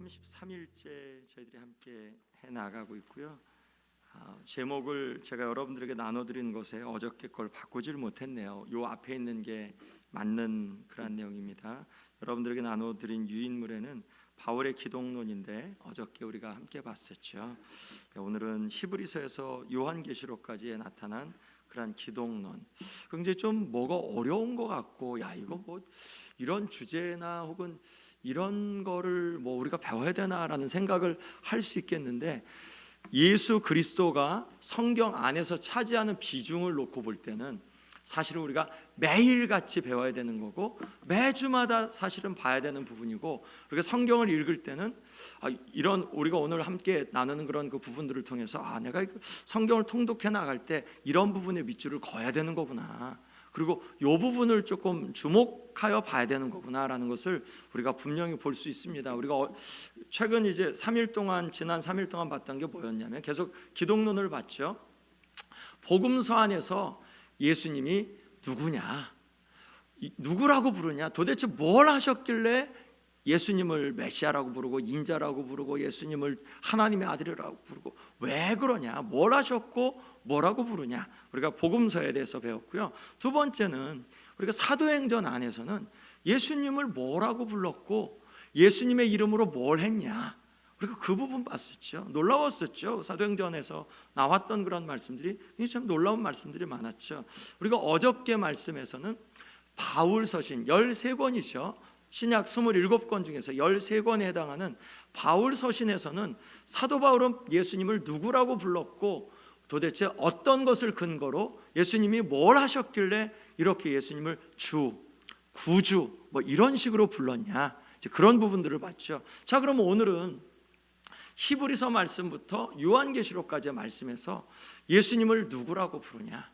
33일째 저희들이 함께 해 나가고 있고요. 제목을 제가 여러분들에게 나눠드린 것에 어저께 걸 바꾸질 못했네요. 요 앞에 있는 게 맞는 그런 내용입니다. 여러분들에게 나눠드린 유인물에는 바울의 기독론인데 어저께 우리가 함께 봤었죠. 오늘은 히브리서에서 요한계시록까지 나타난 그런 기독론. 굉장히 좀 뭐가 어려운 것 같고, 야 이거 뭐 이런 주제나 혹은 이런 거를 뭐 우리가 배워야 되나라는 생각을 할 수 있겠는데, 예수 그리스도가 성경 안에서 차지하는 비중을 놓고 볼 때는 사실은 우리가 매일같이 배워야 되는 거고, 매주마다 사실은 봐야 되는 부분이고, 우리가 성경을 읽을 때는 이런 우리가 오늘 함께 나누는 그런 그 부분들을 통해서 내가 성경을 통독해 나갈 때 이런 부분에 밑줄을 그어야 되는 거구나, 그리고 이 부분을 조금 주목하여 봐야 되는 거구나라는 것을 우리가 분명히 볼 수 있습니다. 우리가 최근 이제 지난 3일 동안 봤던 게 뭐였냐면 계속 기독론을 봤죠. 복음서 안에서 예수님이 누구냐, 누구라고 부르냐, 도대체 뭘 하셨길래 예수님을 메시아라고 부르고 인자라고 부르고 예수님을 하나님의 아들이라고 부르고 왜 그러냐, 뭘 하셨고 뭐라고 부르냐, 우리가 복음서에 대해서 배웠고요. 두 번째는 우리가 사도행전 안에서는 예수님을 뭐라고 불렀고 예수님의 이름으로 뭘 했냐, 우리가 그 부분 봤었죠. 놀라웠었죠. 사도행전에서 나왔던 그런 말씀들이 참 놀라운 말씀들이 많았죠. 우리가 어저께 말씀에서는 바울 서신 13권이죠. 신약 27권 중에서 13권에 해당하는 바울 서신에서는 사도 바울은 예수님을 누구라고 불렀고 도대체 어떤 것을 근거로 예수님이 뭘 하셨길래 이렇게 예수님을 주, 구주 뭐 이런 식으로 불렀냐, 그런 부분들을 봤죠. 자, 그러면 오늘은 히브리서 말씀부터 요한계시록까지의 말씀에서 예수님을 누구라고 부르냐,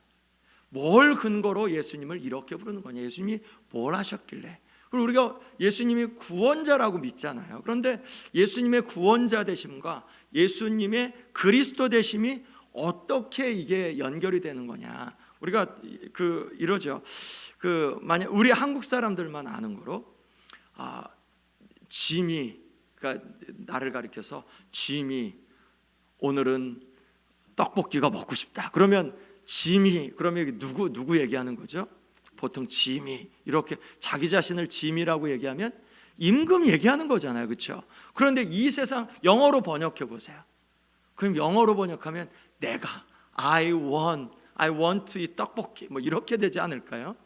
뭘 근거로 예수님을 이렇게 부르는 거냐, 예수님이 뭘 하셨길래, 그리고 우리가 예수님이 구원자라고 믿잖아요. 그런데 예수님의 구원자 되심과 예수님의 그리스도 되심이 어떻게 이게 연결이 되는 거냐, 우리가 이러죠. 만약 우리 한국 사람들만 아는 거로 짐이, 그러니까 나를 가리켜서 짐이 오늘은 떡볶이가 먹고 싶다. 그러면 짐이, 그러면 누구 얘기하는 거죠? 보통 짐이 이렇게 자기 자신을 짐이라고 얘기하면 임금 얘기하는 거잖아요, 그렇죠? 그런데 이 세상 영어로 번역해 보세요. 그럼 영어로 번역하면 내가 I want to eat 떡볶이 뭐 이렇게 되지 않을까요?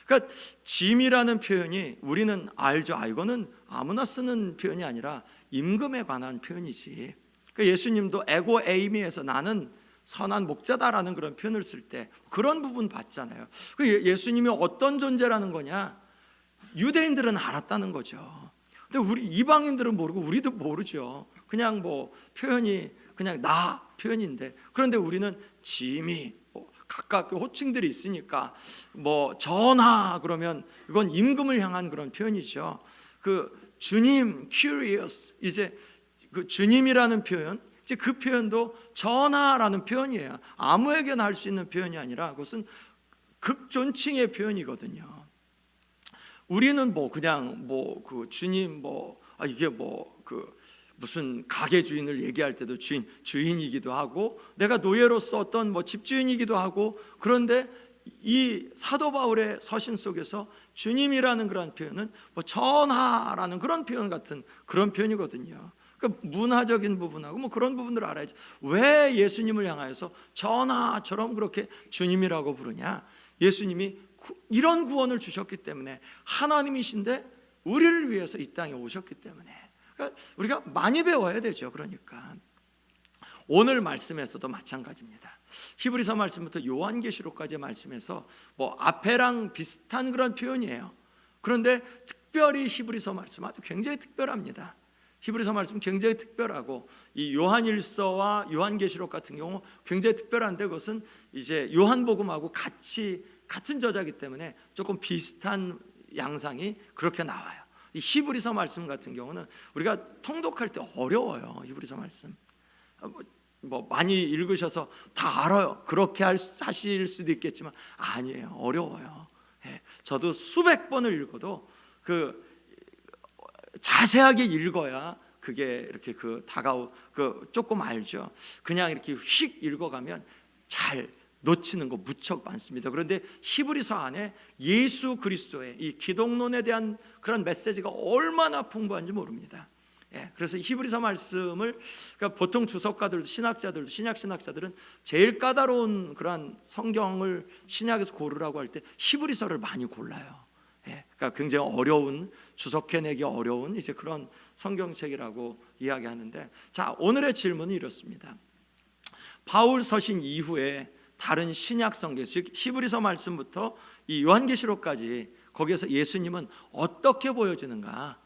그러니까 짐이라는 표현이 우리는 알죠. 이거는 아무나 쓰는 표현이 아니라 임금에 관한 표현이지. 그러니까 예수님도 에고 에이미에서 나는 선한 목자다라는 그런 표현을 쓸 때 그런 부분 봤잖아요. 예수님이 어떤 존재라는 거냐, 유대인들은 알았다는 거죠. 근데 우리 이방인들은 모르고 우리도 모르죠. 그냥 뭐 표현이 그냥 나 표현인데, 그런데 우리는 짐이 각각 호칭들이 있으니까 뭐 전하 그러면 이건 임금을 향한 그런 표현이죠. 주님 curious, 이제 주님이라는 표현, 이제 그 표현도 전하라는 표현이에요. 아무에게나 할 수 있는 표현이 아니라 그것은 극존칭의 표현이거든요. 우리는 뭐 그냥 주님 이게 무슨 가게 주인을 얘기할 때도 주인이기도 하고 내가 노예로서 어떤 집주인이기도 하고, 그런데 이 사도 바울의 서신 속에서 주님이라는 그런 표현은 전하라는 그런 표현 같은 그런 표현이거든요. 그러니까 문화적인 부분하고 그런 부분들을 알아야죠. 왜 예수님을 향하여서 전하처럼 그렇게 주님이라고 부르냐, 예수님이 이런 구원을 주셨기 때문에, 하나님이신데 우리를 위해서 이 땅에 오셨기 때문에, 그러니까 우리가 많이 배워야 되죠. 그러니까 오늘 말씀에서도 마찬가지입니다. 히브리서 말씀부터 요한계시록까지의 말씀에서 앞에랑 비슷한 그런 표현이에요. 그런데 특별히 히브리서 말씀 아주 굉장히 특별합니다. 히브리서 말씀 굉장히 특별하고, 이 요한일서와 요한계시록 같은 경우 굉장히 특별한데, 그것은 이제 요한복음하고 같은 저자이기 때문에 조금 비슷한 양상이 그렇게 나와요. 이 히브리서 말씀 같은 경우는 우리가 통독할 때 어려워요. 히브리서 말씀 많이 읽으셔서 다 알아요. 그렇게 하실 수도 있겠지만 아니에요. 어려워요. 저도 수백 번을 읽어도 자세하게 읽어야 그게 이렇게 조금 알죠. 그냥 이렇게 휙 읽어가면 잘 놓치는 거 무척 많습니다. 그런데 히브리서 안에 예수 그리스도의 이 기독론에 대한 그런 메시지가 얼마나 풍부한지 모릅니다. 그래서 히브리서 말씀을 그러니까 보통 주석가들도 신학자들도 신약 신학자들은 제일 까다로운 그러한 성경을 신약에서 고르라고 할 때 히브리서를 많이 골라요. 그러니까 굉장히 어려운, 주석해내기 어려운 이제 그런 성경책이라고 이야기하는데, 자, 오늘의 질문은 이렇습니다. 바울 서신 이후에 다른 신약 성경, 즉 히브리서 말씀부터 이 요한계시록까지 거기에서 예수님은 어떻게 보여지는가,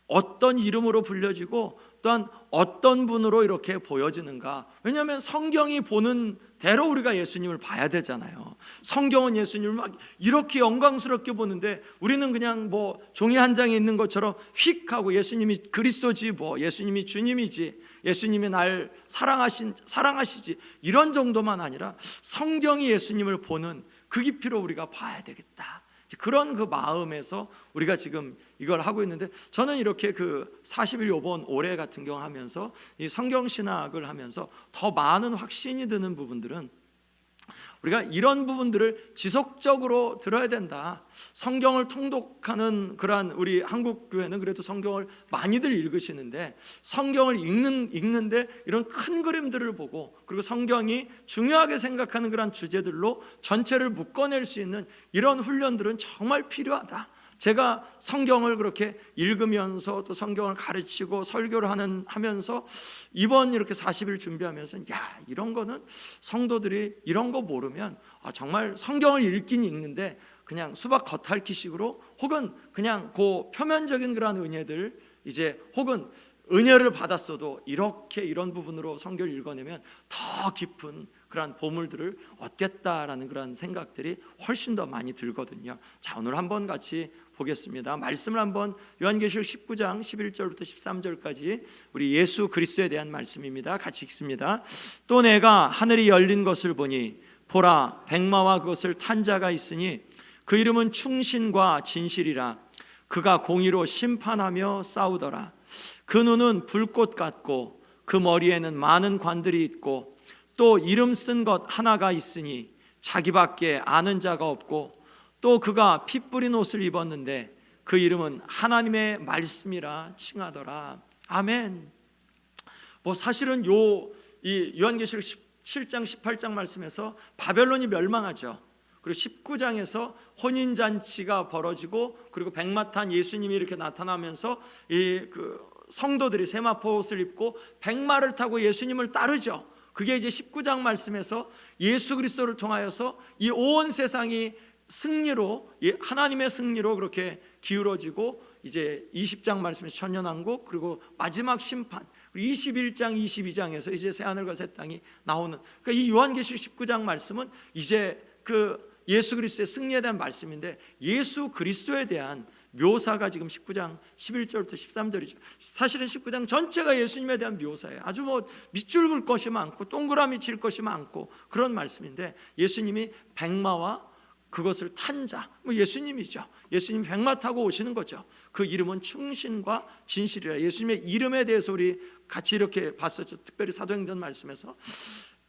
어떤 이름으로 불려지고 또한 어떤 분으로 이렇게 보여지는가. 왜냐하면 성경이 보는 대로 우리가 예수님을 봐야 되잖아요. 성경은 예수님을 막 이렇게 영광스럽게 보는데 우리는 그냥 뭐 종이 한 장에 있는 것처럼 휙 하고 예수님이 그리스도지, 뭐 예수님이 주님이지, 예수님이 날 사랑하시지, 이런 정도만 아니라 성경이 예수님을 보는 그 깊이로 우리가 봐야 되겠다. 그런 그 마음에서 우리가 지금 이걸 하고 있는데, 저는 이렇게 그 40일 요번 올해 같은 경우 하면서 이 성경 신학을 하면서 더 많은 확신이 드는 부분들은 우리가 이런 부분들을 지속적으로 들어야 된다. 성경을 통독하는 그러한 우리 한국 교회는 그래도 성경을 많이들 읽으시는데, 성경을 읽는데 이런 큰 그림들을 보고, 그리고 성경이 중요하게 생각하는 그런 주제들로 전체를 묶어낼 수 있는 이런 훈련들은 정말 필요하다. 제가 성경을 그렇게 읽으면서 또 성경을 가르치고 설교를 하면서 이번 이렇게 40일 준비하면서, 야, 이런 거는 성도들이 이런 거 모르면 정말 성경을 읽긴 읽는데 그냥 수박 겉핥기식으로, 혹은 그냥 그 표면적인 그런 은혜들, 이제 혹은 은혜를 받았어도 이렇게 이런 부분으로 성경을 읽어내면 더 깊은 그런 보물들을 얻겠다라는 그런 생각들이 훨씬 더 많이 들거든요. 자, 오늘 한번 같이 보겠습니다. 말씀을 한번 요한계시록 19장 11절부터 13절까지 우리 예수 그리스도에 대한 말씀입니다. 같이 읽습니다. 또 내가 하늘이 열린 것을 보니 보라, 백마와 그것을 탄 자가 있으니 그 이름은 충신과 진실이라. 그가 공의로 심판하며 싸우더라. 그 눈은 불꽃 같고 그 머리에는 많은 관들이 있고 또 이름 쓴 것 하나가 있으니 자기밖에 아는 자가 없고, 또 그가 피 뿌린 옷을 입었는데 그 이름은 하나님의 말씀이라 칭하더라. 아멘. 뭐 사실은 이 요한계시록 17장 18장 말씀에서 바벨론이 멸망하죠. 그리고 19장에서 혼인잔치가 벌어지고, 그리고 백마탄 예수님이 이렇게 나타나면서 그 성도들이 세마포 옷을 입고 백마를 타고 예수님을 따르죠. 그게 이제 19장 말씀에서 예수 그리스도를 통하여서 이 온 세상이 승리로, 하나님의 승리로 그렇게 기울어지고, 이제 20장 말씀에서 천년왕국, 그리고 마지막 심판, 그리고 21장 22장에서 이제 새하늘과 새 땅이 나오는, 그러니까 이 요한계시록 19장 말씀은 이제 그 예수 그리스도의 승리에 대한 말씀인데, 예수 그리스도에 대한 묘사가 지금 19장 11절부터 13절이죠. 사실은 19장 전체가 예수님에 대한 묘사예요. 아주 뭐 밑줄 긋을 것이 많고 동그라미 칠 것이 많고 그런 말씀인데, 예수님이 백마와 그것을 탄 자, 뭐 예수님이죠. 예수님이 백마 타고 오시는 거죠. 그 이름은 충신과 진실이라. 예수님의 이름에 대해서 우리 같이 이렇게 봤었죠. 특별히 사도행전 말씀에서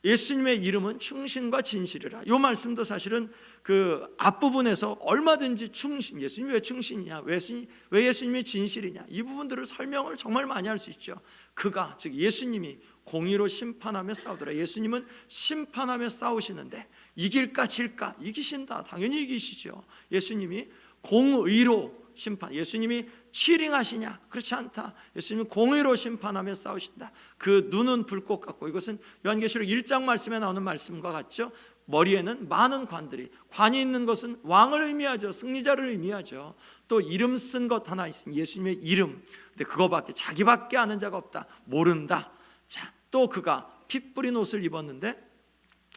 예수님의 이름은 충신과 진실이라. 이 말씀도 사실은 그 앞부분에서 얼마든지 충신, 예수님이 왜 충신이냐, 왜 예수님이 진실이냐, 이 부분들을 설명을 정말 많이 할 수 있죠. 그가, 즉 예수님이 공의로 심판하며 싸우더라. 예수님은 심판하며 싸우시는데 이길까 질까? 이기신다. 당연히 이기시죠. 예수님이 공의로 심판, 예수님이 치링하시냐? 그렇지 않다. 예수님은 공의로 심판하며 싸우신다. 그 눈은 불꽃 같고, 이것은 요한계시록 1장 말씀에 나오는 말씀과 같죠. 머리에는 많은 관들이, 관이 있는 것은 왕을 의미하죠. 승리자를 의미하죠. 또 이름 쓴 것 하나 있으니 예수님의 이름, 근데 그거밖에, 자기밖에 아는 자가 없다. 모른다. 자, 또 그가 피 뿌린 옷을 입었는데,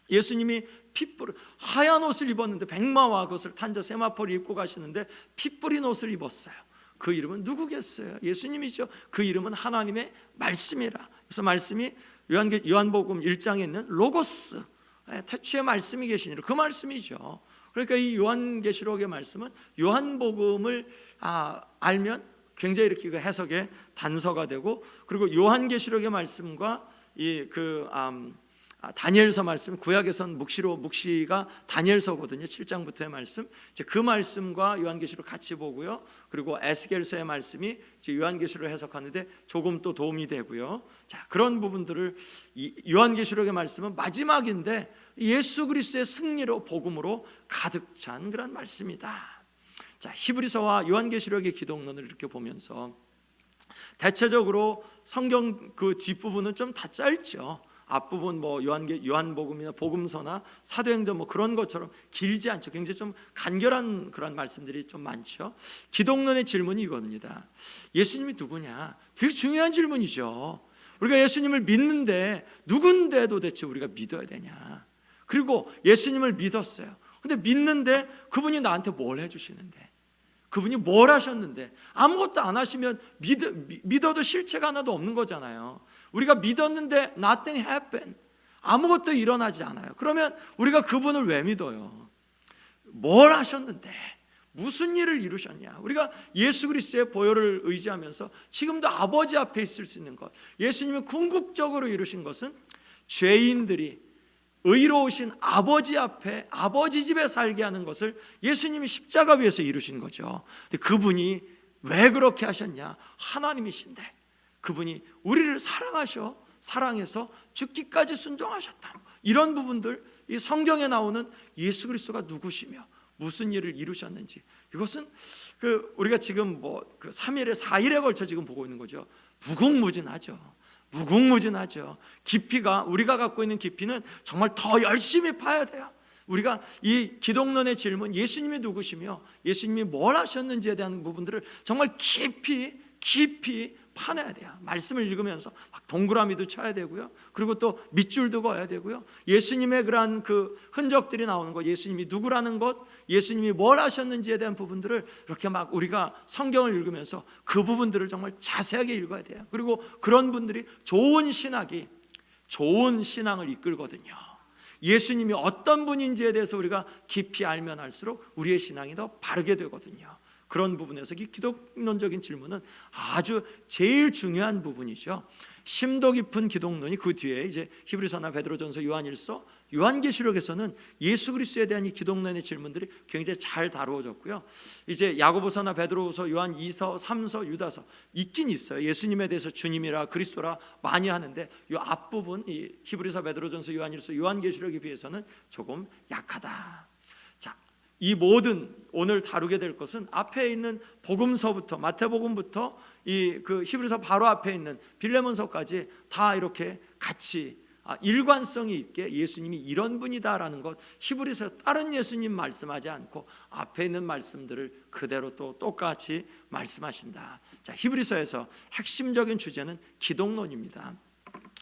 예수님이 하얀 옷을 입었는데, 백마와 그것을 탄 자 세마포를 입고 가시는데 피 뿌린 옷을 입었어요. 그 이름은 누구겠어요? 예수님이죠. 그 이름은 하나님의 말씀이라. 그래서 말씀이 요한복음 1장에 있는 로고스, 태초에 말씀이 계시니라, 그 말씀이죠. 그러니까 이 요한계시록의 말씀은 요한복음을 알면 굉장히 이렇게 그 해석의 단서가 되고, 그리고 요한계시록의 말씀과 다니엘서 말씀, 구약에선 묵시가 다니엘서거든요. 7장부터의 말씀. 이제 그 말씀과 요한계시록 같이 보고요. 그리고 에스겔서의 말씀이 이제 요한계시록을 해석하는데 조금 또 도움이 되고요. 자, 그런 부분들을 요한계시록의 말씀은 마지막인데 예수 그리스도의 승리로, 복음으로 가득 찬 그런 말씀이다. 자, 히브리서와 요한계시록의 기독론을 이렇게 보면서 대체적으로 성경 그 뒷부분은 좀 다 짧죠. 앞부분 뭐 요한복음이나 복음서나 사도행전 뭐 그런 것처럼 길지 않죠. 굉장히 좀 간결한 그런 말씀들이 좀 많죠. 기독론의 질문이 이겁니다. 예수님이 누구냐? 되게 중요한 질문이죠. 우리가 예수님을 믿는데 누군데 도대체 우리가 믿어야 되냐? 그리고 예수님을 믿었어요. 근데 믿는데 그분이 나한테 뭘 해주시는데, 그분이 뭘 하셨는데, 아무것도 안 하시면 믿어도 실체가 하나도 없는 거잖아요. 우리가 믿었는데 nothing happened, 아무것도 일어나지 않아요. 그러면 우리가 그분을 왜 믿어요? 뭘 하셨는데, 무슨 일을 이루셨냐? 우리가 예수 그리스도의 보혈을 의지하면서 지금도 아버지 앞에 있을 수 있는 것, 예수님이 궁극적으로 이루신 것은 죄인들이 의로우신 아버지 앞에, 아버지 집에 살게 하는 것을 예수님이 십자가 위에서 이루신 거죠. 근데 그분이 왜 그렇게 하셨냐? 하나님이신데 그분이 우리를 사랑해서 죽기까지 순종하셨다. 이런 부분들, 이 성경에 나오는 예수 그리스도가 누구시며 무슨 일을 이루셨는지, 이것은 우리가 지금 그 3일에 4일에 걸쳐 지금 보고 있는 거죠. 무궁무진하죠. 깊이가, 우리가 갖고 있는 깊이는 정말 더 열심히 파야 돼요. 우리가 이 기독론의 질문, 예수님이 누구시며 예수님이 뭘 하셨는지에 대한 부분들을 정말 깊이 파내야 돼요. 말씀을 읽으면서 막 동그라미도 쳐야 되고요. 그리고 또 밑줄도 그어야 되고요. 예수님의 그러한 그 흔적들이 나오는 것, 예수님이 누구라는 것, 예수님이 뭘 하셨는지에 대한 부분들을 이렇게 막 우리가 성경을 읽으면서 그 부분들을 정말 자세하게 읽어야 돼요. 그리고 그런 분들이 좋은 신앙을 이끌거든요. 예수님이 어떤 분인지에 대해서 우리가 깊이 알면 알수록 우리의 신앙이 더 바르게 되거든요. 그런 부분에서 이 기독론적인 질문은 아주 제일 중요한 부분이죠. 심도 깊은 기독론이 그 뒤에 이제 히브리서나 베드로전서, 요한일서, 요한계시록에서는 예수 그리스도에 대한 이 기독론의 질문들이 굉장히 잘 다루어졌고요. 이제 야고보서나 베드로후서, 요한 2서, 3서, 유다서 있긴 있어요. 예수님에 대해서 주님이라 그리스도라 많이 하는데 이 앞부분, 이 히브리서, 베드로전서, 요한일서, 요한계시록에 비해서는 조금 약하다. 이 모든 오늘 다루게 될 것은 앞에 있는 복음서부터, 마태복음부터 이 히브리서 바로 앞에 있는 빌레몬서까지 다 이렇게 같이 일관성이 있게 예수님이 이런 분이다라는 것, 히브리서 다른 예수님 말씀하지 않고 앞에 있는 말씀들을 그대로 또 똑같이 말씀하신다. 자, 히브리서에서 핵심적인 주제는 기독론입니다.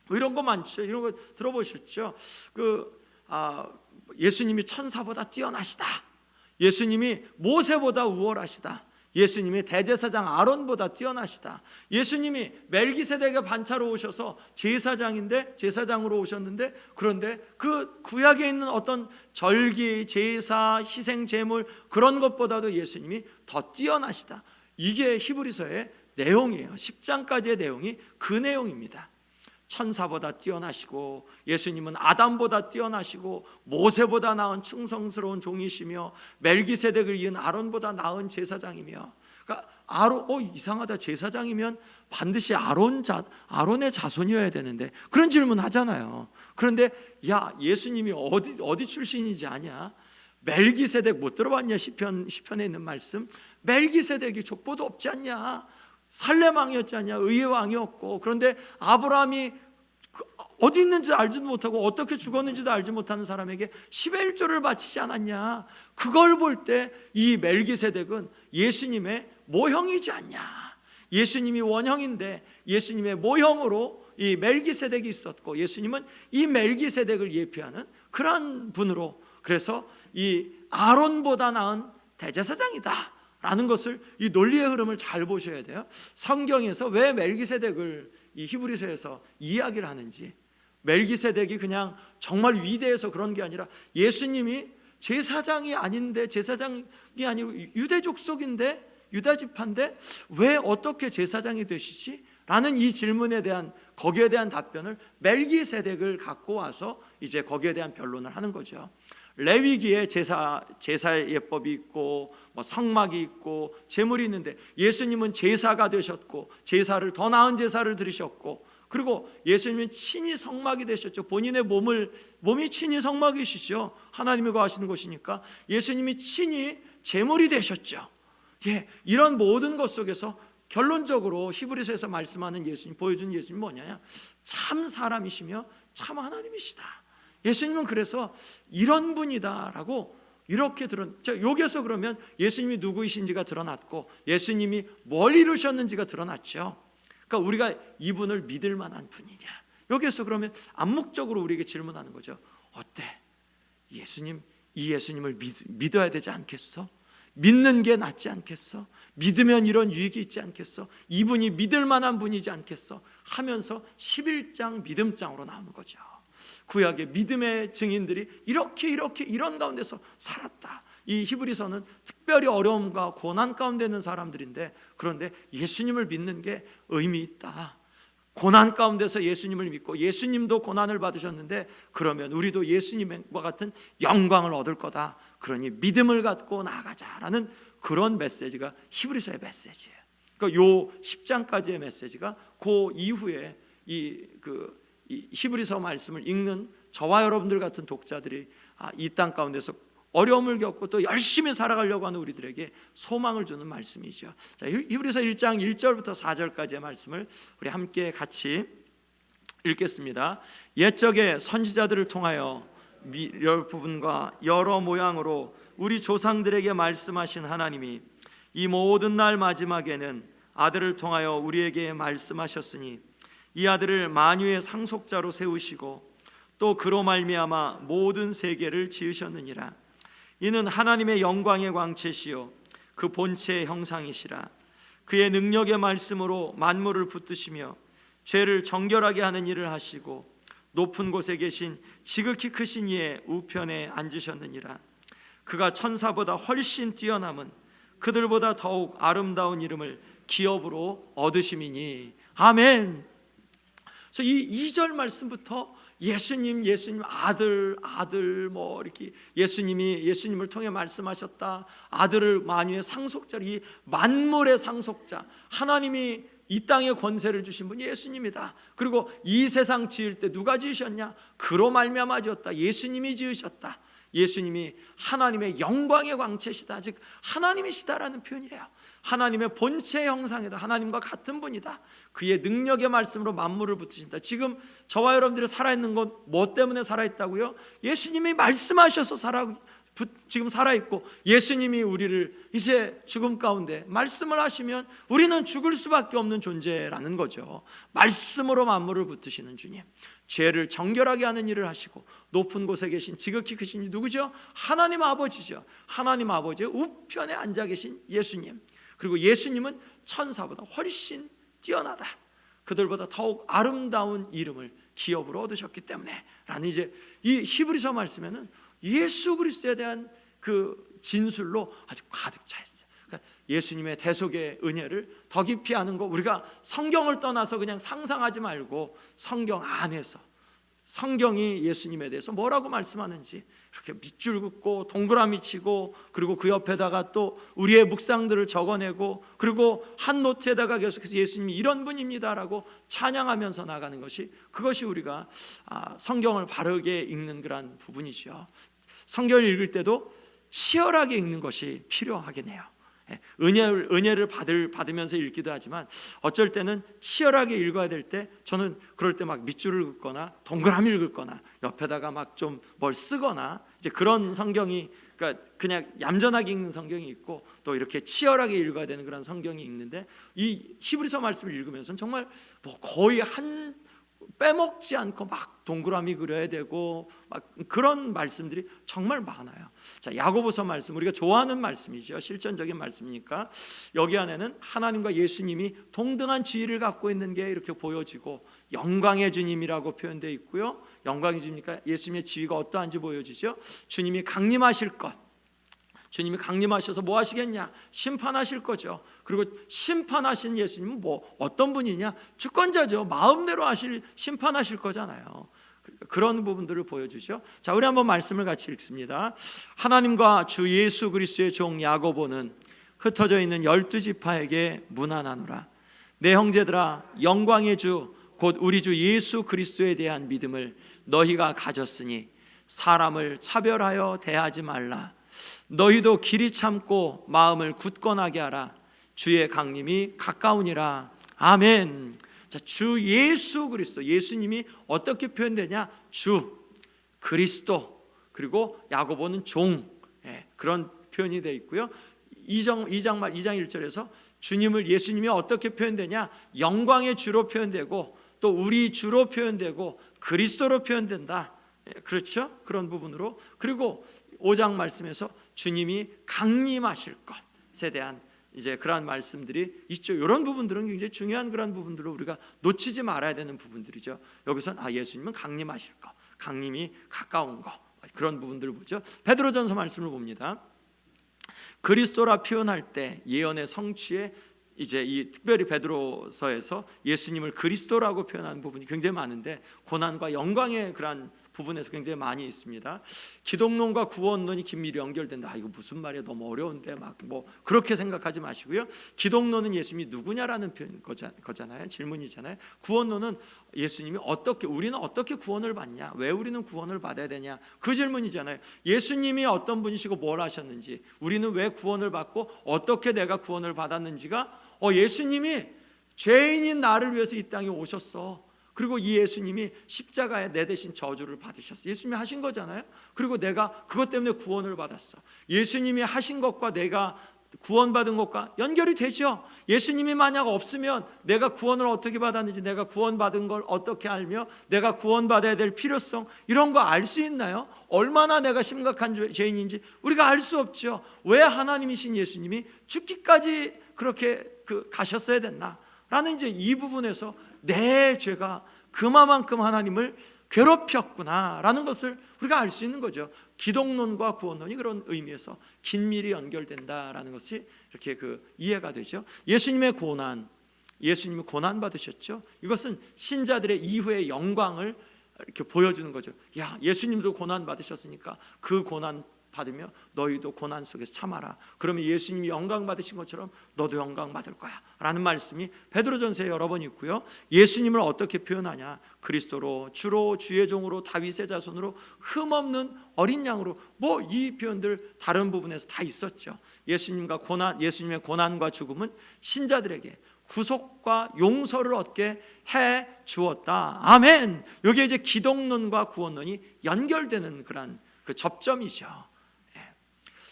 이런 거 많죠. 이런 거 들어보셨죠? 예수님이 천사보다 뛰어나시다. 예수님이 모세보다 우월하시다. 예수님이 대제사장 아론보다 뛰어나시다. 예수님이 멜기세덱의 반차로 오셔서 제사장으로 오셨는데, 그런데 그 구약에 있는 어떤 절기, 제사, 희생, 제물 그런 것보다도 예수님이 더 뛰어나시다. 이게 히브리서의 내용이에요. 10장까지의 내용이 그 내용입니다. 천사보다 뛰어나시고, 예수님은 아담보다 뛰어나시고, 모세보다 나은 충성스러운 종이시며, 멜기세덱을 이은 아론보다 나은 제사장이며. 그러니까 이상하다, 제사장이면 반드시 아론의 자손이어야 되는데, 그런 질문 하잖아요. 그런데 예수님이 어디 출신인지 아냐? 멜기세덱 못 들어봤냐? 시편에 있는 말씀, 멜기세덱이 족보도 없지 않냐? 살렘 왕이었지 않냐? 의의 왕이었고, 그런데 아브라함이 어디 있는지도 알지도 못하고 어떻게 죽었는지도 알지 못하는 사람에게 10의 1조를 바치지 않았냐? 그걸 볼 때 이 멜기세덱은 예수님의 모형이지 않냐? 예수님이 원형인데 예수님의 모형으로 이 멜기세덱이 있었고, 예수님은 이 멜기세덱을 예표하는 그러한 분으로, 그래서 이 아론보다 나은 대제사장이다 라는 것을, 이 논리의 흐름을 잘 보셔야 돼요. 성경에서 왜 멜기세덱을 이 히브리서에서 이야기를 하는지, 멜기세덱이 그냥 정말 위대해서 그런 게 아니라 예수님이 제사장이 아니고 유대 족속인데 유다 지파인데 왜 어떻게 제사장이 되시지? 라는 이 질문에 대한 거기에 대한 답변을 멜기세덱을 갖고 와서 이제 거기에 대한 변론을 하는 거죠. 레위기에 제사 예법이 있고 뭐 성막이 있고 제물이 있는데 예수님은 제사가 되셨고 제사를 더 나은 제사를 드리셨고 그리고 예수님은 친히 성막이 되셨죠. 본인의 몸이 친히 성막이시죠. 하나님이 거하시는 곳이니까 예수님이 친히 제물이 되셨죠. 이런 모든 것 속에서 결론적으로 히브리서에서 말씀하는 예수님, 보여준 예수님 뭐냐? 참 사람이시며 참 하나님이시다. 예수님은 그래서 이런 분이다라고 이렇게 여기서 그러면 예수님이 누구이신지가 드러났고 예수님이 뭘 이루셨는지가 드러났죠. 그러니까 우리가 이분을 믿을 만한 분이냐? 여기서 그러면 암묵적으로 우리에게 질문하는 거죠. 어때? 이 예수님을 믿어야 되지 않겠어? 믿는 게 낫지 않겠어? 믿으면 이런 유익이 있지 않겠어? 이분이 믿을 만한 분이지 않겠어? 하면서 11장 믿음장으로 나오는 거죠. 구약의 믿음의 증인들이 이런 가운데서 살았다. 이 히브리서는 특별히 어려움과 고난 가운데 있는 사람들인데 그런데 예수님을 믿는 게 의미 있다. 고난 가운데서 예수님을 믿고 예수님도 고난을 받으셨는데 그러면 우리도 예수님과 같은 영광을 얻을 거다. 그러니 믿음을 갖고 나아가자라는 그런 메시지가 히브리서의 메시지예요. 그러니까 요 10장까지의 메시지가 그 이후에 이 히브리서 말씀을 읽는 저와 여러분들 같은 독자들이 이 땅 가운데서 어려움을 겪고 또 열심히 살아가려고 하는 우리들에게 소망을 주는 말씀이죠. 자, 히브리서 1장 1절부터 4절까지의 말씀을 우리 함께 같이 읽겠습니다. 옛적에 선지자들을 통하여 여러 부분과 여러 모양으로 우리 조상들에게 말씀하신 하나님이 이 모든 날 마지막에는 아들을 통하여 우리에게 말씀하셨으니 이 아들을 만유의 상속자로 세우시고 또 그로 말미암아 모든 세계를 지으셨느니라. 이는 하나님의 영광의 광채시요 그 본체의 형상이시라. 그의 능력의 말씀으로 만물을 붙드시며 죄를 정결하게 하는 일을 하시고 높은 곳에 계신 지극히 크신 이의 우편에 앉으셨느니라. 그가 천사보다 훨씬 뛰어남은 그들보다 더욱 아름다운 이름을 기업으로 얻으심이니. 아멘. 그래서 이 2절 말씀부터 예수님 아들 뭐 이렇게 예수님을 통해 말씀하셨다. 아들을 만유의 상속자로, 이 만물의 상속자, 하나님이 이 땅에 권세를 주신 분이 예수님이다. 그리고 이 세상 지을 때 누가 지으셨냐? 그로 말미암아 지었다. 예수님이 지으셨다. 예수님이 하나님의 영광의 광채시다. 즉 하나님이시다라는 표현이에요. 하나님의 본체의 형상이다. 하나님과 같은 분이다. 그의 능력의 말씀으로 만물을 붙이신다. 지금 저와 여러분들이 살아있는 것 뭐 때문에 살아있다고요? 예수님이 말씀하셔서 지금 살아있고, 예수님이 우리를 이제 죽음 가운데 말씀을 하시면 우리는 죽을 수밖에 없는 존재라는 거죠. 말씀으로 만물을 붙드시는 주님, 죄를 정결하게 하는 일을 하시고 높은 곳에 계신 지극히 크신 이 누구죠? 하나님 아버지죠. 하나님 아버지의 우편에 앉아 계신 예수님, 그리고 예수님은 천사보다 훨씬 뛰어나다. 그들보다 더욱 아름다운 이름을 기업으로 얻으셨기 때문에 라는, 이제 이 히브리서 말씀에는 예수 그리스도에 대한 그 진술로 아주 가득 차 있어요. 그러니까 예수님의 대속의 은혜를 더 깊이 아는 거, 우리가 성경을 떠나서 그냥 상상하지 말고 성경 안에서 성경이 예수님에 대해서 뭐라고 말씀하는지 이렇게 밑줄 긋고 동그라미 치고, 그리고 그 옆에다가 또 우리의 묵상들을 적어내고, 그리고 한 노트에다가 계속해서 예수님이 이런 분입니다라고 찬양하면서 나가는 것이, 그것이 우리가 성경을 바르게 읽는 그런 부분이죠. 성경을 읽을 때도 치열하게 읽는 것이 필요하긴 해요. 은혜를 받으면서 읽기도 하지만 어쩔 때는 치열하게 읽어야 될 때, 저는 그럴 때 막 밑줄을 긋거나 동그라미를 긋거나 옆에다가 막 좀 뭘 쓰거나, 이제 그런 성경이, 그러니까 그냥 얌전하게 읽는 성경이 있고 또 이렇게 치열하게 읽어야 되는 그런 성경이 있는데, 이 히브리서 말씀을 읽으면서는 정말 뭐 거의 빼먹지 않고 막 동그라미 그려야 되고 막 그런 말씀들이 정말 많아요. 자, 야고보서 말씀, 우리가 좋아하는 말씀이죠. 실천적인 말씀이니까 여기 안에는 하나님과 예수님이 동등한 지위를 갖고 있는 게 이렇게 보여지고, 영광의 주님이라고 표현되어 있고요. 영광의 주님이니까 예수님의 지위가 어떠한지 보여지죠. 주님이 강림하실 것, 주님이 강림하셔서 뭐 하시겠냐? 심판하실 거죠. 그리고 심판하신 예수님은 뭐 어떤 분이냐? 주권자죠. 마음대로 심판하실 거잖아요. 그런 부분들을 보여주죠. 자, 우리 한번 말씀을 같이 읽습니다. 하나님과 주 예수 그리스도의 종 야고보는 흩어져 있는 12지파에게 문안하노라. 내 형제들아, 영광의 주 곧 우리 주 예수 그리스도에 대한 믿음을 너희가 가졌으니 사람을 차별하여 대하지 말라. 너희도 길이 참고 마음을 굳건하게 하라. 주의 강림이 가까우니라. 아멘. 자, 주 예수 그리스도, 예수님이 어떻게 표현되냐? 주 그리스도, 그리고 야고보는 종, 그런 표현이 되어 있고요. 2장 1절에서 주님을, 예수님이 어떻게 표현되냐? 영광의 주로 표현되고 또 우리 주로 표현되고 그리스도로 표현된다. 그렇죠? 그런 부분으로. 그리고 5장 말씀에서 주님이 강림하실 것에 대한 이제 그러한 말씀들이 있죠. 이런 부분들은 굉장히 중요한 그런 부분들로 우리가 놓치지 말아야 되는 부분들이죠. 여기서는 예수님은 강림하실 것, 강림이 가까운 것, 그런 부분들을 보죠. 베드로전서 말씀을 봅니다. 그리스도라 표현할 때 예언의 성취에 이제 이 특별히 베드로서에서 예수님을 그리스도라고 표현하는 부분이 굉장히 많은데 고난과 영광의 그러한 부분에서 굉장히 많이 있습니다. 기독론과 구원론이 긴밀히 연결된다. 이거 무슨 말이야? 너무 어려운데 막 뭐 그렇게 생각하지 마시고요. 기독론은 예수님이 누구냐라는 거잖아요. 질문이잖아요. 구원론은 예수님이 어떻게, 우리는 어떻게 구원을 받냐? 왜 우리는 구원을 받아야 되냐? 그 질문이잖아요. 예수님이 어떤 분이시고 뭘 하셨는지, 우리는 왜 구원을 받고 어떻게 내가 구원을 받았는지가 예수님이 죄인인 나를 위해서 이 땅에 오셨어. 그리고 이 예수님이 십자가에 내 대신 저주를 받으셨어. 예수님이 하신 거잖아요. 그리고 내가 그것 때문에 구원을 받았어. 예수님이 하신 것과 내가 구원받은 것과 연결이 되죠. 예수님이 만약 없으면 내가 구원을 어떻게 받았는지, 내가 구원받은 걸 어떻게 알며 내가 구원받아야 될 필요성, 이런 거 알 수 있나요? 얼마나 내가 심각한 죄인인지 우리가 알 수 없죠. 왜 하나님이신 예수님이 죽기까지 그렇게 가셨어야 됐나? 라는 이제 이 부분에서 내 죄가 그만큼 하나님을 괴롭혔구나라는 것을 우리가 알 수 있는 거죠. 기독론과 구원론이 그런 의미에서 긴밀히 연결된다라는 것이 이렇게 이해가 되죠. 예수님의 고난, 예수님이 고난 받으셨죠. 이것은 신자들의 이후의 영광을 이렇게 보여주는 거죠. 야, 예수님도 고난 받으셨으니까 그 고난 받으며 너희도 고난 속에서 참아라. 그러면 예수님이 영광 받으신 것처럼 너도 영광 받을 거야 라는 말씀이 베드로전서에 여러 번 있고요. 예수님을 어떻게 표현하냐? 그리스도로, 주로, 주의 종으로, 다윗의 자손으로, 흠없는 어린 양으로, 뭐 이 표현들 다른 부분에서 다 있었죠. 예수님의 고난과 죽음은 신자들에게 구속과 용서를 얻게 해 주었다. 아멘. 여기에 이제 기독론과 구원론이 연결되는 그런 접점이죠.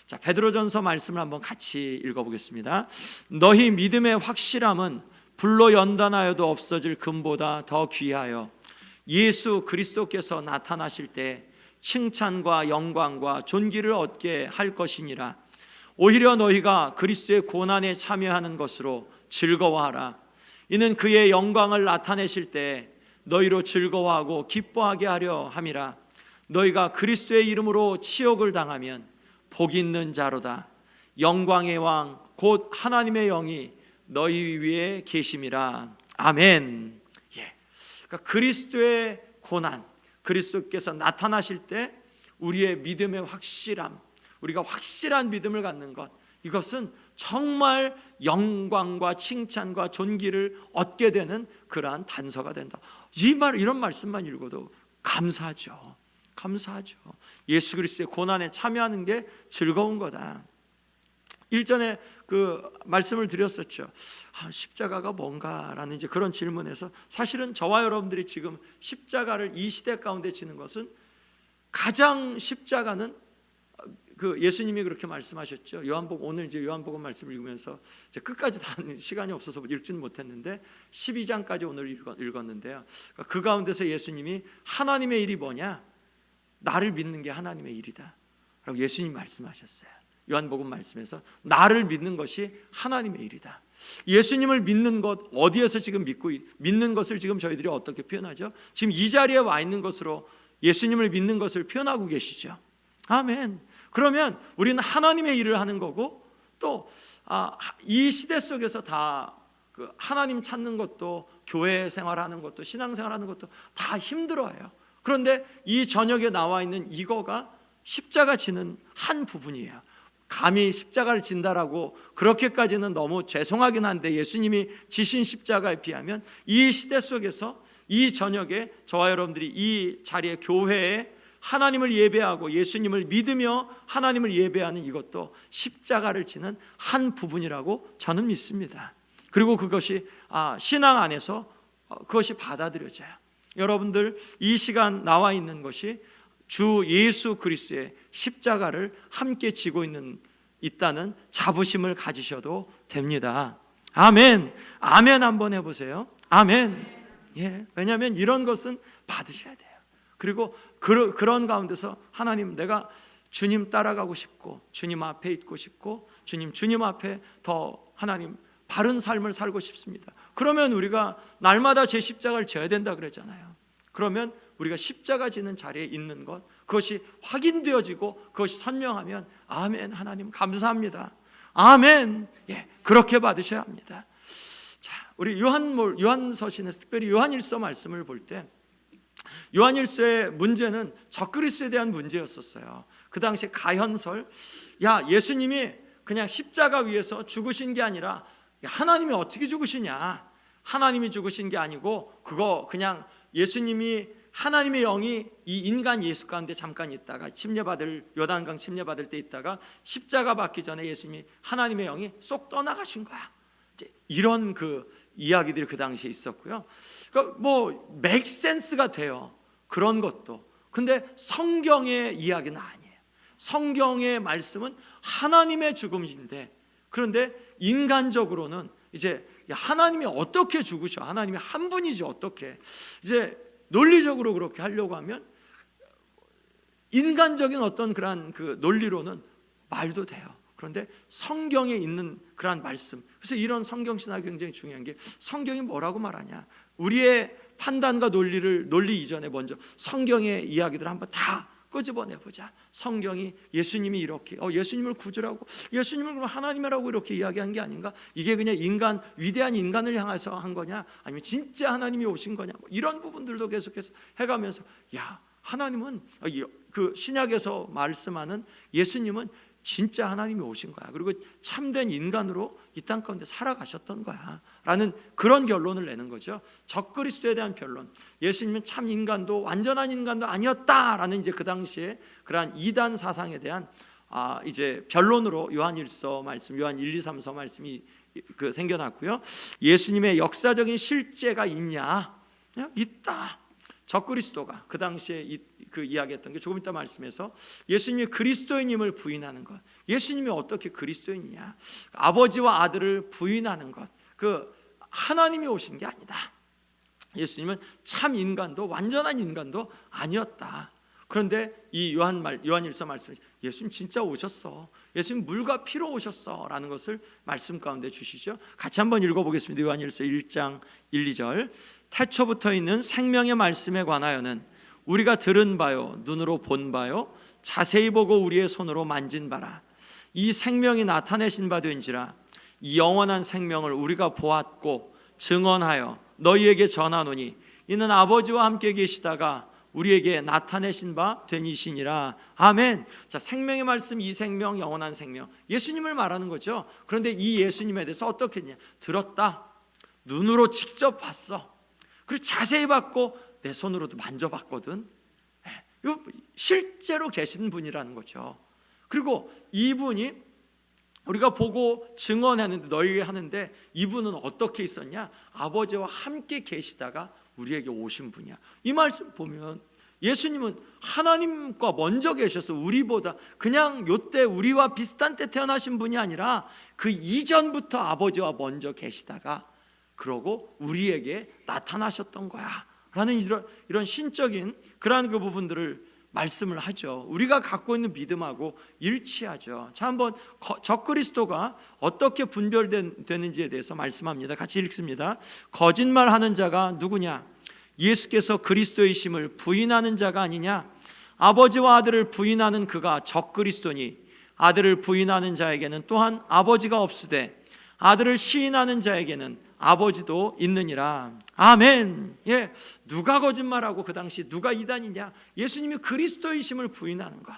자, 베드로전서 말씀을 한번 같이 읽어보겠습니다. 너희 믿음의 확실함은 불로 연단하여도 없어질 금보다 더 귀하여 예수 그리스도께서 나타나실 때 칭찬과 영광과 존귀를 얻게 할 것이니라. 오히려 너희가 그리스도의 고난에 참여하는 것으로 즐거워하라. 이는 그의 영광을 나타내실 때 너희로 즐거워하고 기뻐하게 하려 함이라. 너희가 그리스도의 이름으로 치욕을 당하면 복 있는 자로다. 영광의 왕 곧 하나님의 영이 너희 위에 계심이라. 아멘. 그러니까 그리스도의 고난, 그리스도께서 나타나실 때 우리의 믿음의 확실함, 우리가 확실한 믿음을 갖는 것, 이것은 정말 영광과 칭찬과 존귀를 얻게 되는 그러한 단서가 된다. 이런 말씀만 읽어도 감사하죠. 감사하죠. 예수 그리스도의 고난에 참여하는 게 즐거운 거다. 일전에 말씀을 드렸었죠. 십자가가 뭔가라는 이제 그런 질문에서 사실은 저와 여러분들이 지금 십자가를 이 시대 가운데 지는 것은 가장 십자가는 예수님이 그렇게 말씀하셨죠. 오늘 이제 요한복음 말씀을 읽으면서 이제 끝까지 다 시간이 없어서 읽지는 못했는데 12장까지 오늘 읽었는데요. 그 가운데서 예수님이 하나님의 일이 뭐냐? 나를 믿는 게 하나님의 일이다 라고 예수님이 말씀하셨어요. 요한복음 말씀에서 나를 믿는 것이 하나님의 일이다. 예수님을 믿는 것, 어디에서 지금 믿는 것을 지금 저희들이 어떻게 표현하죠? 지금 이 자리에 와 있는 것으로 예수님을 믿는 것을 표현하고 계시죠. 아멘. 그러면 우리는 하나님의 일을 하는 거고, 또 이 시대 속에서 다 그 하나님 찾는 것도, 교회 생활하는 것도, 신앙생활하는 것도 다 힘들어요. 그런데 이 저녁에 나와 있는 이거가 십자가 지는 한 부분이에요. 감히 십자가를 진다라고 그렇게까지는 너무 죄송하긴 한데, 예수님이 지신 십자가에 비하면 이 시대 속에서 이 저녁에 저와 여러분들이 이 자리에, 교회에 하나님을 예배하고 예수님을 믿으며 하나님을 예배하는 이것도 십자가를 지는 한 부분이라고 저는 믿습니다. 그리고 그것이 신앙 안에서 그것이 받아들여져요. 여러분들, 이 시간 나와 있는 것이 주 예수 그리스도의 십자가를 함께 지고 있다는 자부심을 가지셔도 됩니다. 아멘. 아멘 한번 해보세요. 아멘. 예, 왜냐하면 이런 것은 받으셔야 돼요. 그리고 그런 가운데서 하나님, 내가 주님 따라가고 싶고, 주님 앞에 있고 싶고, 주님 앞에 더 하나님 바른 삶을 살고 싶습니다. 그러면 우리가 날마다 제 십자가를 져야 된다 그랬잖아요. 그러면 우리가 십자가 지는 자리에 있는 것, 그것이 확인되어지고 그것이 선명하면 아멘, 하나님 감사합니다. 아멘. 예, 그렇게 받으셔야 합니다. 자, 우리 요한서신에서, 특별히 요한일서 말씀을 볼 때, 요한일서의 문제는 적그리스도에 대한 문제였었어요. 그 당시에 가현설, 예수님이 그냥 십자가 위에서 죽으신 게 아니라 하나님이 어떻게 죽으시냐, 하나님이 죽으신 게 아니고 그거 그냥 예수님이, 하나님의 영이 이 인간 예수 가운데 잠깐 있다가 요단강 침례받을 때 있다가 십자가 받기 전에 예수님이, 하나님의 영이 쏙 떠나가신 거야. 이런 그 이야기들이 그 당시에 있었고요. 그러니까 뭐 make sense가 돼요, 그런 것도. 근데 성경의 이야기는 아니에요. 성경의 말씀은 하나님의 죽음인데, 그런데 인간적으로는 이제 하나님이 어떻게 죽으셔, 하나님이 한 분이지 어떻게, 이제 논리적으로 그렇게 하려고 하면 인간적인 어떤 그러한 그 논리로는 말도 돼요. 그런데 성경에 있는 그러한 말씀, 그래서 이런 성경 신학이 굉장히 중요한 게, 성경이 뭐라고 말하냐, 우리의 판단과 논리 이전에 먼저 성경의 이야기들을 한번 다 끄집어내보자. 성경이 예수님이 이렇게 예수님을 구주라고, 예수님을 그럼 하나님이라고 이렇게 이야기한 게 아닌가? 이게 그냥 위대한 인간을 향해서 한 거냐, 아니면 진짜 하나님이 오신 거냐, 뭐 이런 부분들도 계속해서 해가면서, 하나님은 그 신약에서 말씀하는 예수님은 진짜 하나님이 오신 거야, 그리고 참된 인간으로 이 땅 가운데 살아가셨던 거야 라는 그런 결론을 내는 거죠. 적그리스도에 대한 변론, 예수님은 참 인간도 완전한 인간도 아니었다라는 이제 그 당시에 그러한 이단 사상에 대한 이제 변론으로 요한일서 말씀, 요한 1, 2, 3서 말씀이 그 생겨났고요. 예수님의 역사적인 실제가 있냐? 있다. 적그리스도가 그 당시에 그 이야기했던 게, 조금 이따 말씀에서 예수님이 그리스도인임을 부인하는 것, 예수님이 어떻게 그리스도인이냐, 아버지와 아들을 부인하는 것, 그 하나님이 오신 게 아니다. 예수님은 참 인간도 완전한 인간도 아니었다. 그런데 이 요한일서 말씀에 예수님 진짜 오셨어, 예수님 물과 피로 오셨어 라는 것을 말씀 가운데 주시죠. 같이 한번 읽어보겠습니다. 요한일서 1장 1, 2절. 태초부터 있는 생명의 말씀에 관하여는 우리가 들은 바요, 눈으로 본 바요, 자세히 보고 우리의 손으로 만진 바라. 이 생명이 나타내신 바 된지라. 이 영원한 생명을 우리가 보았고 증언하여 너희에게 전하노니 이는 아버지와 함께 계시다가 우리에게 나타내신 바 되니시니라. 아멘. 자, 생명의 말씀, 이 생명, 영원한 생명, 예수님을 말하는 거죠. 그런데 이 예수님에 대해서 어떻게 했냐? 들었다, 눈으로 직접 봤어, 그리고 자세히 봤고 내 손으로도 만져봤거든. 이거 실제로 계신 분이라는 거죠. 그리고 이분이 우리가 보고 증언하는데, 너희에게 하는데, 이분은 어떻게 있었냐? 아버지와 함께 계시다가 우리에게 오신 분이야. 이 말씀 보면 예수님은 하나님과 먼저 계셔서 우리보다, 그냥 요때 우리와 비슷한 때 태어나신 분이 아니라 그 이전부터 아버지와 먼저 계시다가 그러고 우리에게 나타나셨던 거야 라는 이런 신적인 그러한 그 부분들을 말씀을 하죠. 우리가 갖고 있는 믿음하고 일치하죠. 자, 한번 적그리스도가 어떻게 분별되는지에 대해서 말씀합니다. 같이 읽습니다. 거짓말하는 자가 누구냐? 예수께서 그리스도이심을 부인하는 자가 아니냐? 아버지와 아들을 부인하는 그가 적그리스도니 아들을 부인하는 자에게는 또한 아버지가 없으되 아들을 시인하는 자에게는 아버지도 있느니라. 아멘. 예, 누가 거짓말하고 그 당시 누가 이단이냐? 예수님이 그리스도이심을 부인하는 것,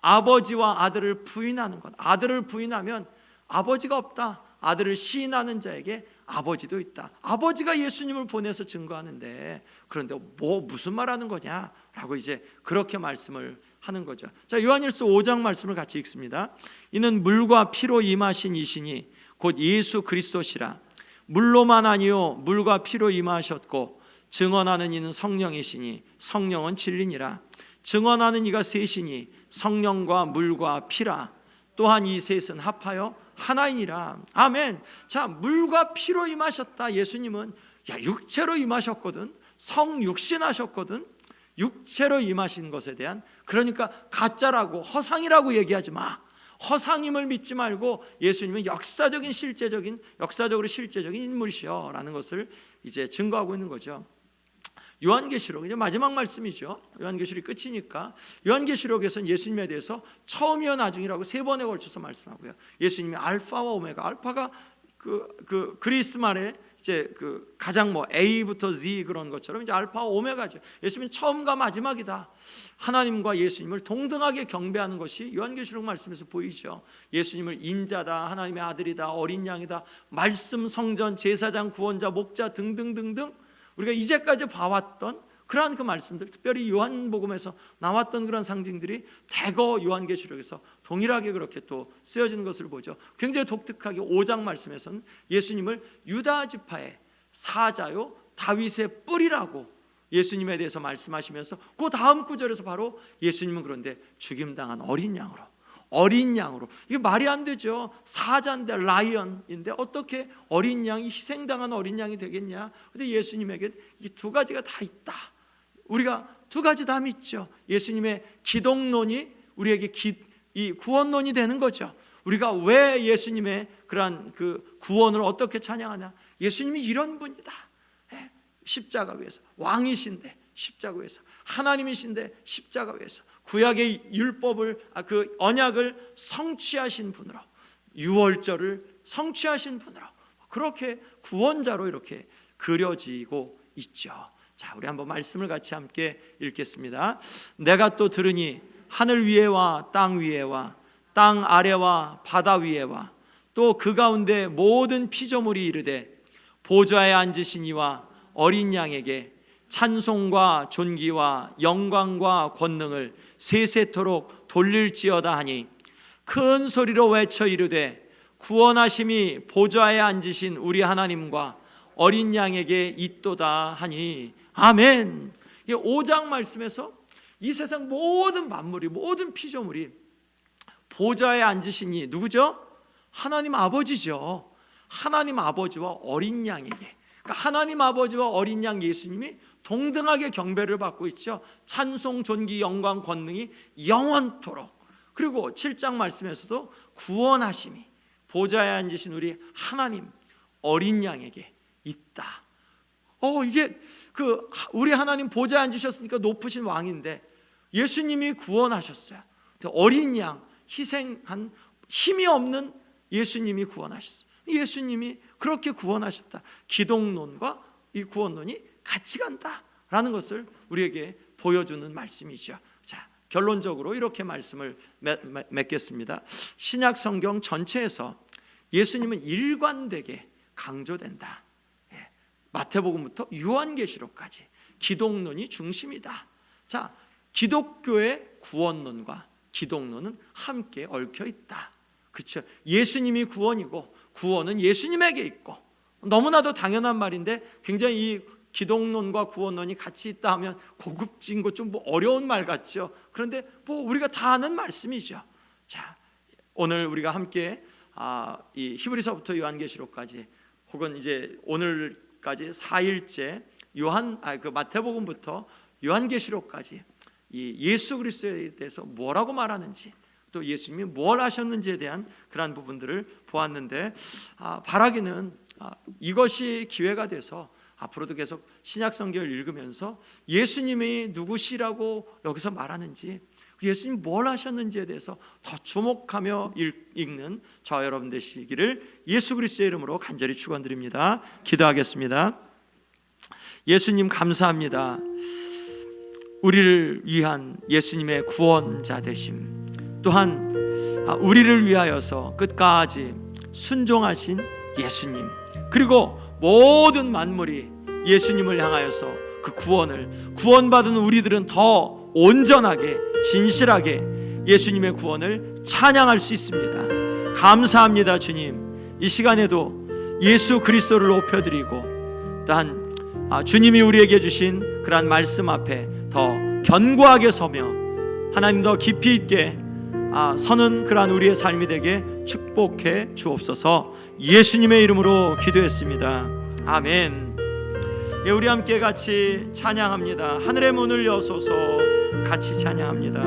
아버지와 아들을 부인하는 것. 아들을 부인하면 아버지가 없다. 아들을 시인하는 자에게 아버지도 있다. 아버지가 예수님을 보내서 증거하는데, 그런데 무슨 말하는 거냐라고 이제 그렇게 말씀을 하는 거죠. 자, 요한일서 5장 말씀을 같이 읽습니다. 이는 물과 피로 임하신 이시니 곧 예수 그리스도시라. 물로만 아니요 물과 피로 임하셨고 증언하는 이는 성령이시니 성령은 진리니라. 증언하는 이가 셋이니 성령과 물과 피라. 또한 이 셋은 합하여 하나이니라. 아멘. 자, 물과 피로 임하셨다. 예수님은 육체로 임하셨거든. 성육신하셨거든. 육체로 임하신 것에 대한, 그러니까 가짜라고 허상이라고 얘기하지 마. 허상임을 믿지 말고 예수님은 역사적으로 실제적인 인물이셔라는 것을 이제 증거하고 있는 거죠. 요한계시록 이제 마지막 말씀이죠. 요한계시록이 끝이니까 요한계시록에서는 예수님에 대해서 처음이요 나중이라고 3번에 걸쳐서 말씀하고요. 예수님이 알파와 오메가, 알파가 그 그리스 말에 이제 그 가장 A부터 Z 그런 것처럼 이제 알파와 오메가죠. 예수님은 처음과 마지막이다. 하나님과 예수님을 동등하게 경배하는 것이 요한계시록 말씀에서 보이죠. 예수님을 인자다, 하나님의 아들이다, 어린 양이다, 말씀, 성전, 제사장, 구원자, 목자 등등등등 우리가 이제까지 봐왔던 그러한 그 말씀들, 특별히 요한복음에서 나왔던 그런 상징들이 대거 요한계시록에서 동일하게 그렇게 또 쓰여지는 것을 보죠. 굉장히 독특하게 5장 말씀에서는 예수님을 유다 지파의 사자요 다윗의 뿔이라고 예수님에 대해서 말씀하시면서 그 다음 구절에서 바로 예수님은 그런데 죽임당한 어린 양으로, 이게 말이 안 되죠. 사자인데, 라이언인데 어떻게 어린 양이, 희생당한 어린 양이 되겠냐? 근데 예수님에게 이 두 가지가 다 있다. 우리가 두 가지 다 믿죠. 예수님의 기독론이 우리에게 이 구원론이 되는 거죠. 우리가 왜 예수님의 그러한 그 구원을 어떻게 찬양하냐? 예수님이 이런 분이다. 십자가 위에서 왕이신데 십자가 위에서, 하나님이신데 십자가 위에서 구약의 율법을, 그 언약을 성취하신 분으로, 유월절을 성취하신 분으로, 그렇게 구원자로 이렇게 그려지고 있죠. 자, 우리 한번 말씀을 같이 함께 읽겠습니다. 내가 또 들으니 하늘 위에와 땅 위에와 땅 아래와 바다 위에와 또 그 가운데 모든 피조물이 이르되 보좌에 앉으신 이와 어린 양에게 찬송과 존귀와 영광과 권능을 세세토록 돌릴지어다 하니 큰 소리로 외쳐 이르되 구원하심이 보좌에 앉으신 우리 하나님과 어린 양에게 있도다 하니. 아멘. 5장 말씀에서 이 세상 모든 만물이, 모든 피조물이 보좌에 앉으신 이 누구죠? 하나님 아버지죠. 하나님 아버지와 어린 양에게, 그러니까 하나님 아버지와 어린 양 예수님이 동등하게 경배를 받고 있죠. 찬송, 존귀, 영광, 권능이 영원토록. 그리고 7장 말씀에서도 구원하심이 보좌에 앉으신 우리 하나님 어린 양에게 있다. 이게 우리 하나님 보좌에 앉으셨으니까 높으신 왕인데 예수님이 구원하셨어요. 어린 양, 희생한 힘이 없는 예수님이 구원하셨어요. 예수님이 그렇게 구원하셨다. 기독론과 이 구원론이 같이 간다라는 것을 우리에게 보여주는 말씀이죠. 자, 결론적으로 이렇게 말씀을 맺겠습니다. 신약 성경 전체에서 예수님은 일관되게 강조된다. 마태복음부터 요한계시록까지 기독론이 중심이다. 자, 기독교의 구원론과 기독론은 함께 얽혀 있다. 그렇죠? 예수님이 구원이고 구원은 예수님에게 있고, 너무나도 당연한 말인데 굉장히 이 기독론과 구원론이 같이 있다 하면 고급진 거 좀 어려운 말 같죠. 그런데 우리가 다 아는 말씀이죠. 자, 오늘 우리가 함께 이 히브리서부터 요한계시록까지, 혹은 이제 오늘까지 4일째 마태복음부터 요한계시록까지 이 예수 그리스도에 대해서 뭐라고 말하는지, 또 예수님이 뭘 하셨는지에 대한 그러한 부분들을 보았는데, 바라기는 이것이 기회가 돼서 앞으로도 계속 신약 성경을 읽으면서 예수님이 누구시라고 여기서 말하는지, 예수님 뭘 하셨는지에 대해서 더 주목하며 읽는 저와 여러분 되시기를 예수 그리스도의 이름으로 간절히 축원드립니다. 기도하겠습니다. 예수님 감사합니다. 우리를 위한 예수님의 구원자 되심, 또한 우리를 위하여서 끝까지 순종하신 예수님, 그리고 모든 만물이 예수님을 향하여서 그 구원받은 우리들은 더 온전하게 진실하게 예수님의 구원을 찬양할 수 있습니다. 감사합니다. 주님, 이 시간에도 예수 그리스도를 높여드리고 또한 주님이 우리에게 주신 그러한 말씀 앞에 더 견고하게 서며 하나님 더 깊이 있게 서는 그러한 우리의 삶이 되게 축복해 주옵소서. 예수님의 이름으로 기도했습니다. 아멘. 예, 우리 함께 같이 찬양합니다. 하늘의 문을 여소서. 같이 찬양합니다.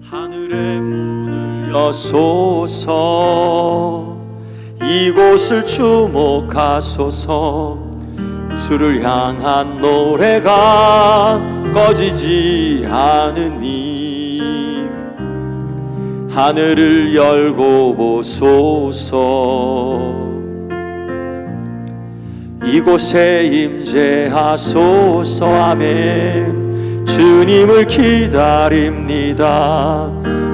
하늘의 문을 여소서. 이곳을 주목하소서. 주를 향한 노래가 꺼지지 않으니 하늘을 열고 보소서. 이곳에 임재하소서. 아멘. 주님을 기다립니다.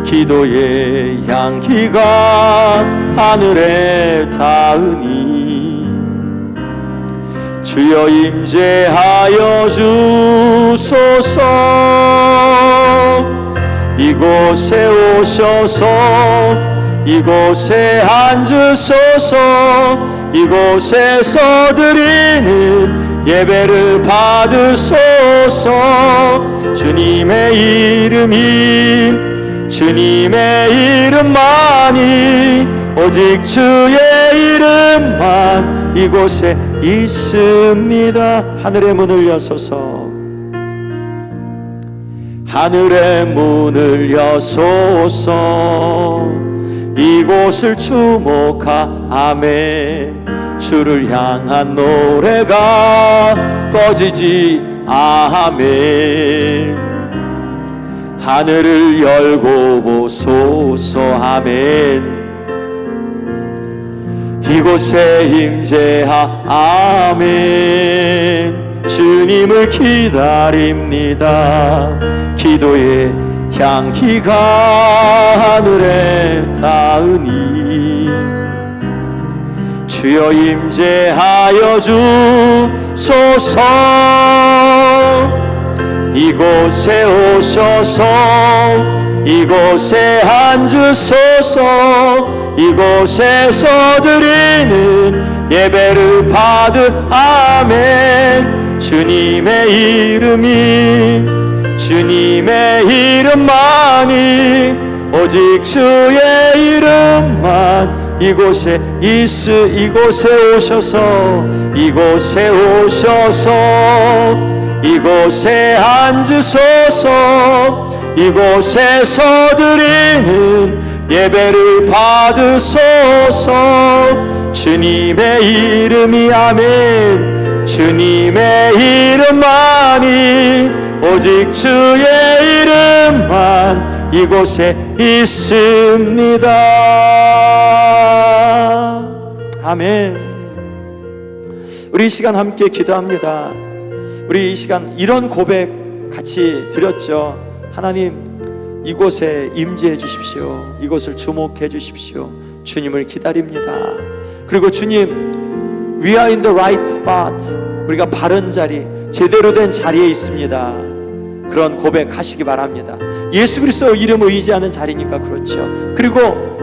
기도의 향기가 하늘에 닿으니 주여 임재하여 주소서. 이곳에 오셔서 이곳에 앉으소서. 이곳에서 드리는 예배를 받으소서. 주님의 이름만이 오직 주의 이름만 이곳에 있습니다. 하늘의 문을 여소서. 하늘의 문을 여소서. 이곳을 아멘. 주를 향한 노래가 꺼지지 아멘. 하늘을 열고 보소서. 아멘. 이곳에 아멘. 주님을 기다립니다. 기도의 향기가 하늘에 닿으니 주여 임재하여 주소서. 이곳에 오셔서 이곳에 앉으소서. 이곳에서 드리는 예배를 아멘. 주님의 이름만이 오직 주의 이름만 이곳에 오셔서 이곳에 앉으소서. 이곳에서 드리는 예배를 받으소서. 주님의 이름이 아멘. 주님의 이름만이 오직 주의 이름만 이곳에 있습니다. 아멘. 우리 이 시간 함께 기도합니다. 우리 이 시간 이런 고백 같이 드렸죠. 하나님, 이곳에 임재해 주십시오. 이곳을 주목해 주십시오. 주님을 기다립니다. 그리고 주님, we are in the right spot. 우리가 바른 자리, 제대로 된 자리에 있습니다. 그런 고백하시기 바랍니다. 예수 그리스도 이름을 의지하는 자리니까 그렇죠. 그리고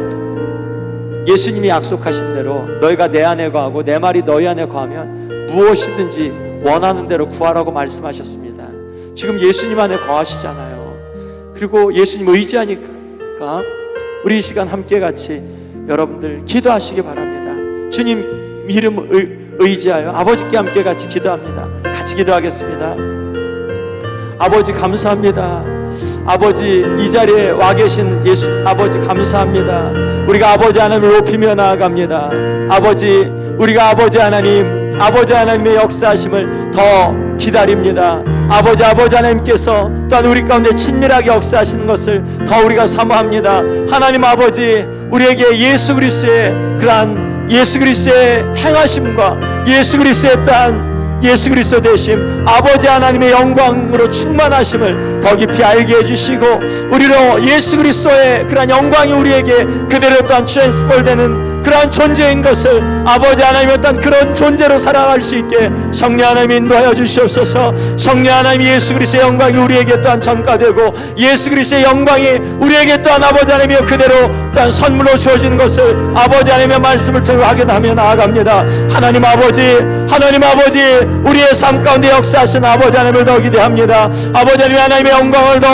예수님이 약속하신 대로 너희가 내 안에 거하고 내 말이 너희 안에 거하면 무엇이든지 원하는 대로 구하라고 말씀하셨습니다. 지금 예수님 안에 거하시잖아요. 그리고 예수님 의지하니까 우리 이 시간 함께 같이 여러분들 기도하시기 바랍니다. 주님 이름 의지하여 아버지께 함께 같이 기도합니다. 같이 기도하겠습니다. 아버지 감사합니다. 아버지 이 자리에 와 계신 예수 아버지 감사합니다. 우리가 아버지 하나님을 높이며 나아갑니다. 아버지 우리가 아버지 하나님의 역사하심을 더 기다립니다. 아버지 하나님께서 또한 우리 가운데 친밀하게 역사하시는 것을 더 우리가 사모합니다. 하나님 아버지 우리에게 예수 그리스도의 그러한 예수 그리스도의 행하심과 예수 그리스도의 또한 예수 그리스도 되심 아버지 하나님의 영광으로 충만하심을 더 깊이 알게 해주시고 우리로 예수 그리스도의 그러한 영광이 우리에게 그대로 또한 트랜스폴되는 그러한 존재인 것을 아버지 하나님의 어떤 그런 존재로 살아갈 수 있게 성령 하나님 인도하여 주시옵소서. 성령 하나님 예수 그리스도의 영광이 우리에게 또한 전가되고 예수 그리스도의 영광이 우리에게 또한 아버지 하나님의 그대로 또한 선물로 주어지는 것을 아버지 하나님의 말씀을 통해 확인하며 나아갑니다. 하나님 아버지 우리의 삶 가운데 역사하신 아버지 하나님을 더 기대합니다. 아버지 하나님의 영광을 더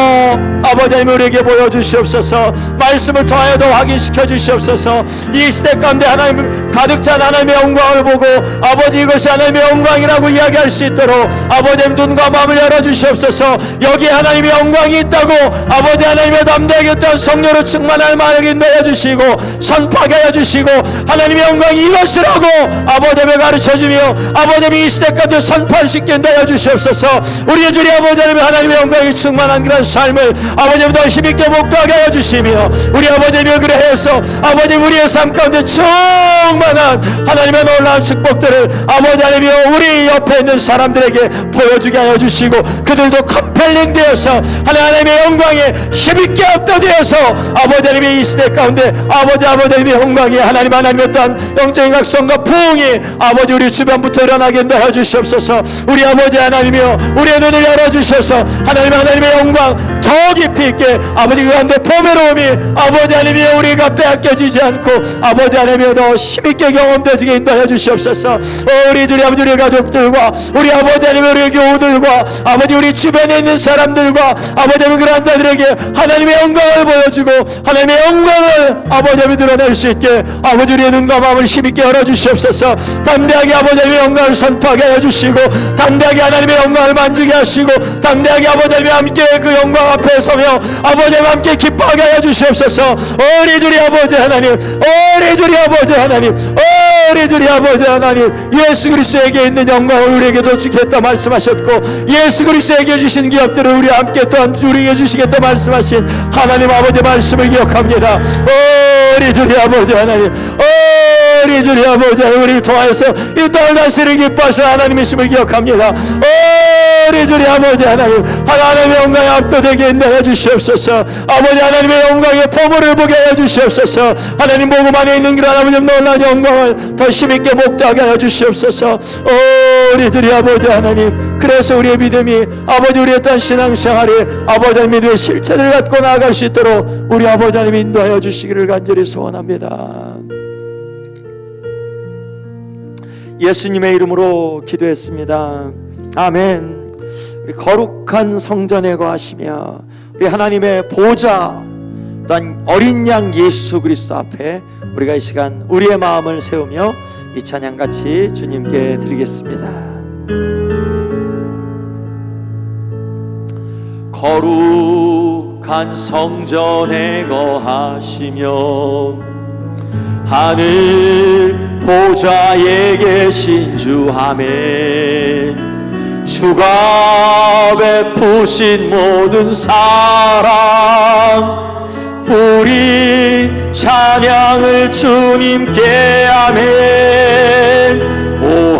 아버지 하나님 우리에게 보여주시옵소서. 말씀을 통하여 더 확인시켜 주시옵소서. 이 시대 가운데 하나님 가득 찬 하나님의 영광을 보고 아버지 이것이 하나님의 영광이라고 이야기할 수 있도록 아버지 하나님 눈과 마음을 열어주시옵소서. 여기에 하나님의 영광이 있다고 아버지 하나님의 담대하게 어떤 성령으로 충만할 만하게 인도해 주시고 선포하게 하여 주시고 하나님의 영광이 이것이라고 아버지 하나님 가르쳐주며 아버지 하나님 이 시대 가운데 선포할 수 있게 인도해 주시옵소서. 우리의 주님 아버지 하나님의 영광이 충만한 그런 삶을 아버지 하나님 더 힘있게 목도하게 하여 주시며 우리 아버지 하나님 그래서 아버지 우리의 삶 가운데 충만한 하나님의 놀라운 축복들을 아버지 하나님 우리 옆에 있는 사람들에게 보여주게 하여 주시고 그들도 컴펠링 되어서 하나님의 영광에 힘있게 압도되어서 아버지 하나님의 이 시대 가운데 아버지 하나님의 영광이 하나님의 어떠한 영적인 각성과 부흥이 아버지 우리 주변부터 일어나게 인도하여 주시옵소서. 우리 아버지 하나님이여 우리의 눈을 열어주셔서 하나님의 영광 더 깊이 있게 아버지 그 가운데 보배로움이 아버지 하나님이여 우리가 빼앗겨지지 않고 아버지 하나님이여 더 힘있게 경험되게 인도하여 주시옵소서. 우리 주님 아버지 우리 가족들과 우리 아버지 하나님 우리 교우들과 아버지 우리 주변에 있는 사람들과 아버지 하나님 그런 자들에게 하나님의 영광을 보여주고 하나님의 영광을 아버지 하나님 드러낼 수 있게 아버지 우리의 눈과 마음을 힘있게 열어주시옵소서. 담대하게 아버지 하나님의 영광을 선포하게 하여 주시고 담대하게 하나님의 영광을 만지게 하시고 담대하게 아버지 하나님 함께 그 영광 앞에 서며 아버지 하나님 함께 기뻐하게 하여 주시옵소서. 우리 주님 아버지 하나님 우리 주님 아버지 하나님 우리 주님 아버지 하나님 예수 그리스도에게 있는 영광을 우리에게도 주겠다 말씀하셨고 예수 그리스도에게 주신 기업들을 우리 함께 또한 우리에게 주시겠다 말씀하신 하나님 아버지 말씀을 기억합니다. 우리 주님 아버지 하나님 우리 주님 아버지 하나님 우리를 통하여서 이 땅을 다스리기 기뻐하신 하나님이심을 기억합니다. 우리 주님 아버지 하나님의 영광에 압도되게 인도해 주시옵소서. 아버지 하나님의 영광의 포부를 보게 해 주시옵소서. 하나님 복음 안에 있는 그런 아버지 놀라운 영광을 더 힘있게 목도하게 하여 주시옵소서. 우리 주님 아버지 하나님 그래서 우리의 믿음이 아버지 우리의 어떤 신앙생활이 아버지 하나님 믿음의 실체를 갖고 나아갈 수 있도록 우리 아버지 하나님 인도하여 주시기를 간절히 소원합니다. 예수님의 이름으로 기도했습니다. 아멘. 우리 거룩한 성전에 거하시며 우리 하나님의 보좌 또한 어린 양 예수 그리스도 앞에 우리가 이 시간 우리의 마음을 세우며 이 찬양 같이 주님께 드리겠습니다. 거룩한 성전에 거하시며 하늘 보좌에 계신 주 아멘. 주가 베푸신 모든 사랑 우리 찬양을 주님께 아멘. 오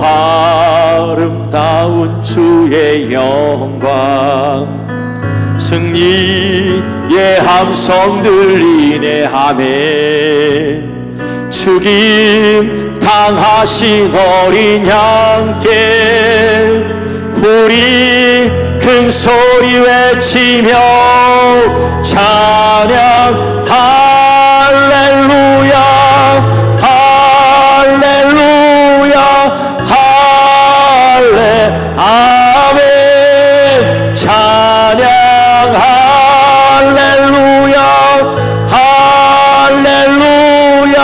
아름다운 주의 영광 승리의 함성 들리네 아멘. 죽임 당하신 어린 양께 우리 큰 소리 외치며 찬양 할렐루야 할렐루야 할레 아멘. 찬양 할렐루야 할렐루야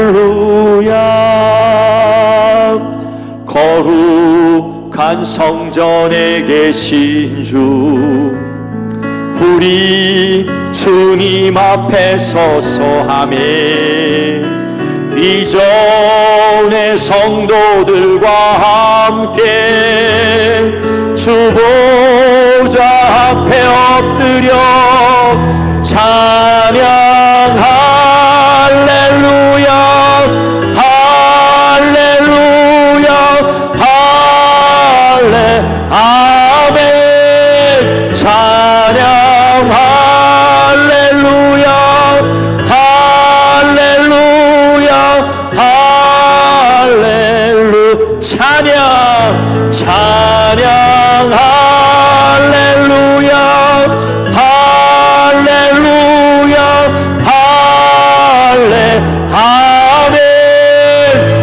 할렐루야. 거룩한 거룩한 성전에 계신 주, 우리 주님 앞에 서서 아멘. 이전의 성도들과 함께 주 보좌 앞에 엎드려 찬양 할렐루야 할렐루야 할레 아멘. 찬양 할렐루야 할렐루야 할렐루 찬양 찬양 할렐루야 할렐루야 할레 아멘.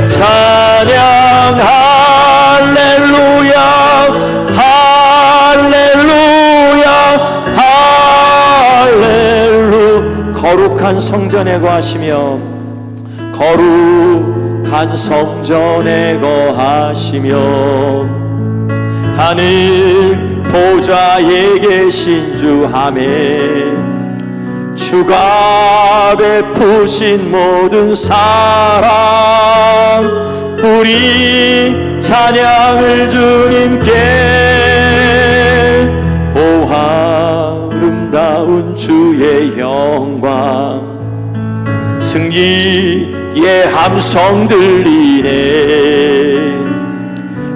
찬양 할렐루야 할렐루야 할렐루. 거룩한 성전에 거하시며 거룩한 성전에 거하시며 하늘 보좌에 계신 주 아멘. 주가 베푸신 모든 사랑 우리 찬양을 주님께. 오 아름다운 주의 영광 승리의 함성 들리네.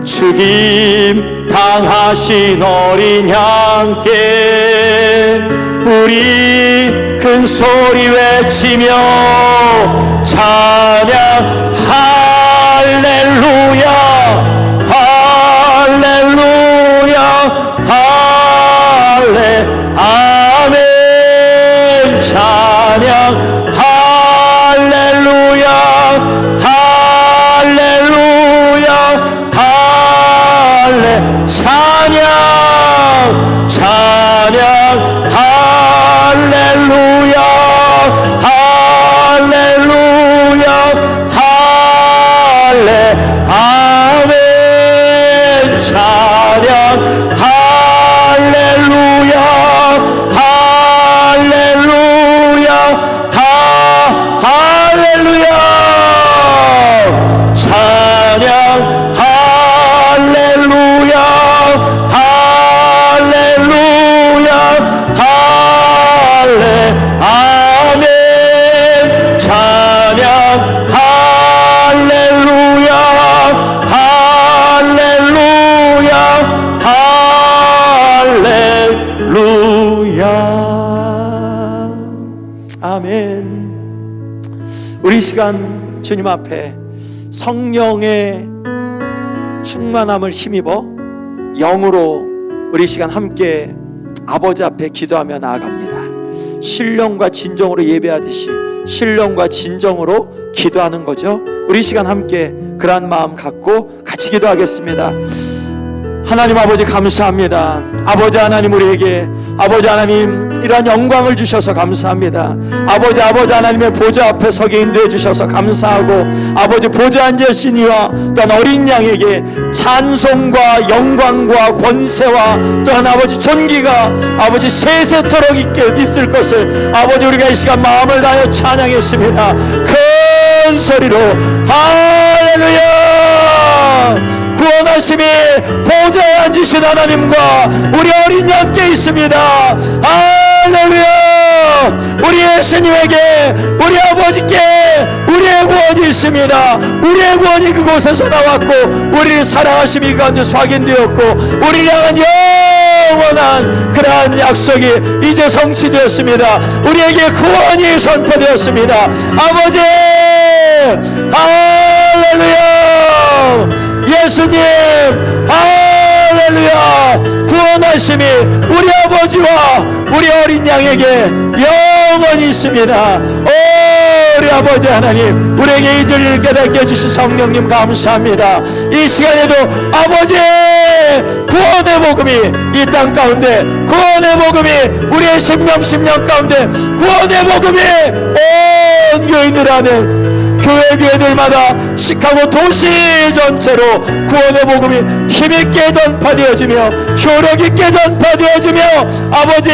죽임 당하신 어린 양께 우리 큰 소리 외치며 찬양 할렐루야 할렐루야 할레 아멘. 찬양 할렐루야 할렐루야 할레 찬양 찬양 할렐루야 할렐루야 할레 아멘. 찬양 할렐루야 할렐루야 할렐루야 찬양 할렐루야 할렐루야 할레 아멘. 찬양 할렐루야 할렐루야 할렐루야 아멘. 우리 시간 주님 앞에 성령의 충만함을 힘입어 영으로 우리 시간 함께 아버지 앞에 기도하며 나아갑니다. 신령과 진정으로 예배하듯이 신령과 진정으로 기도하는 거죠. 우리 시간 함께 그러한 마음 갖고 같이 기도하겠습니다. 하나님 아버지 감사합니다. 아버지 하나님 우리에게 아버지 하나님 이러한 영광을 주셔서 감사합니다. 아버지 하나님의 보좌 앞에 서게 인도해 주셔서 감사하고 아버지 보좌 앉으신 이와 또한 어린 양에게 찬송과 영광과 권세와 또한 아버지 존귀가 아버지 세세토록 있을 것을 아버지 우리가 이 시간 마음을 다하여 찬양했습니다. 큰 소리로 할렐루야. 구원하심이 보좌에 앉으신 하나님과 우리 어린 양께 있습니다. 할렐루야. 우리 예수님에게 우리 아버지께 우리의 구원이 있습니다. 우리의 구원이 그곳에서 나왔고 우리를 사랑하심이 그 가운데서 확인되었고 우리를 향한 영원한 그러한 약속이 이제 성취되었습니다. 우리에게 구원이 선포되었습니다. 아버지 할렐루야. 예수님 할렐루야. 구원하심이 우리 아버지와 우리 어린 양에게 영원히 있습니다. 오 우리 아버지 하나님 우리에게 이 진리를 깨닫게 해주신 성령님 감사합니다. 이 시간에도 아버지의 구원의 복음이 이 땅 가운데 구원의 복음이 우리의 심령 가운데 구원의 복음이 온 교인들 안에 교회들마다 시카고 도시 전체로 구원의 복음이 힘있게 전파되어지며 효력있게 전파되어지며 아버지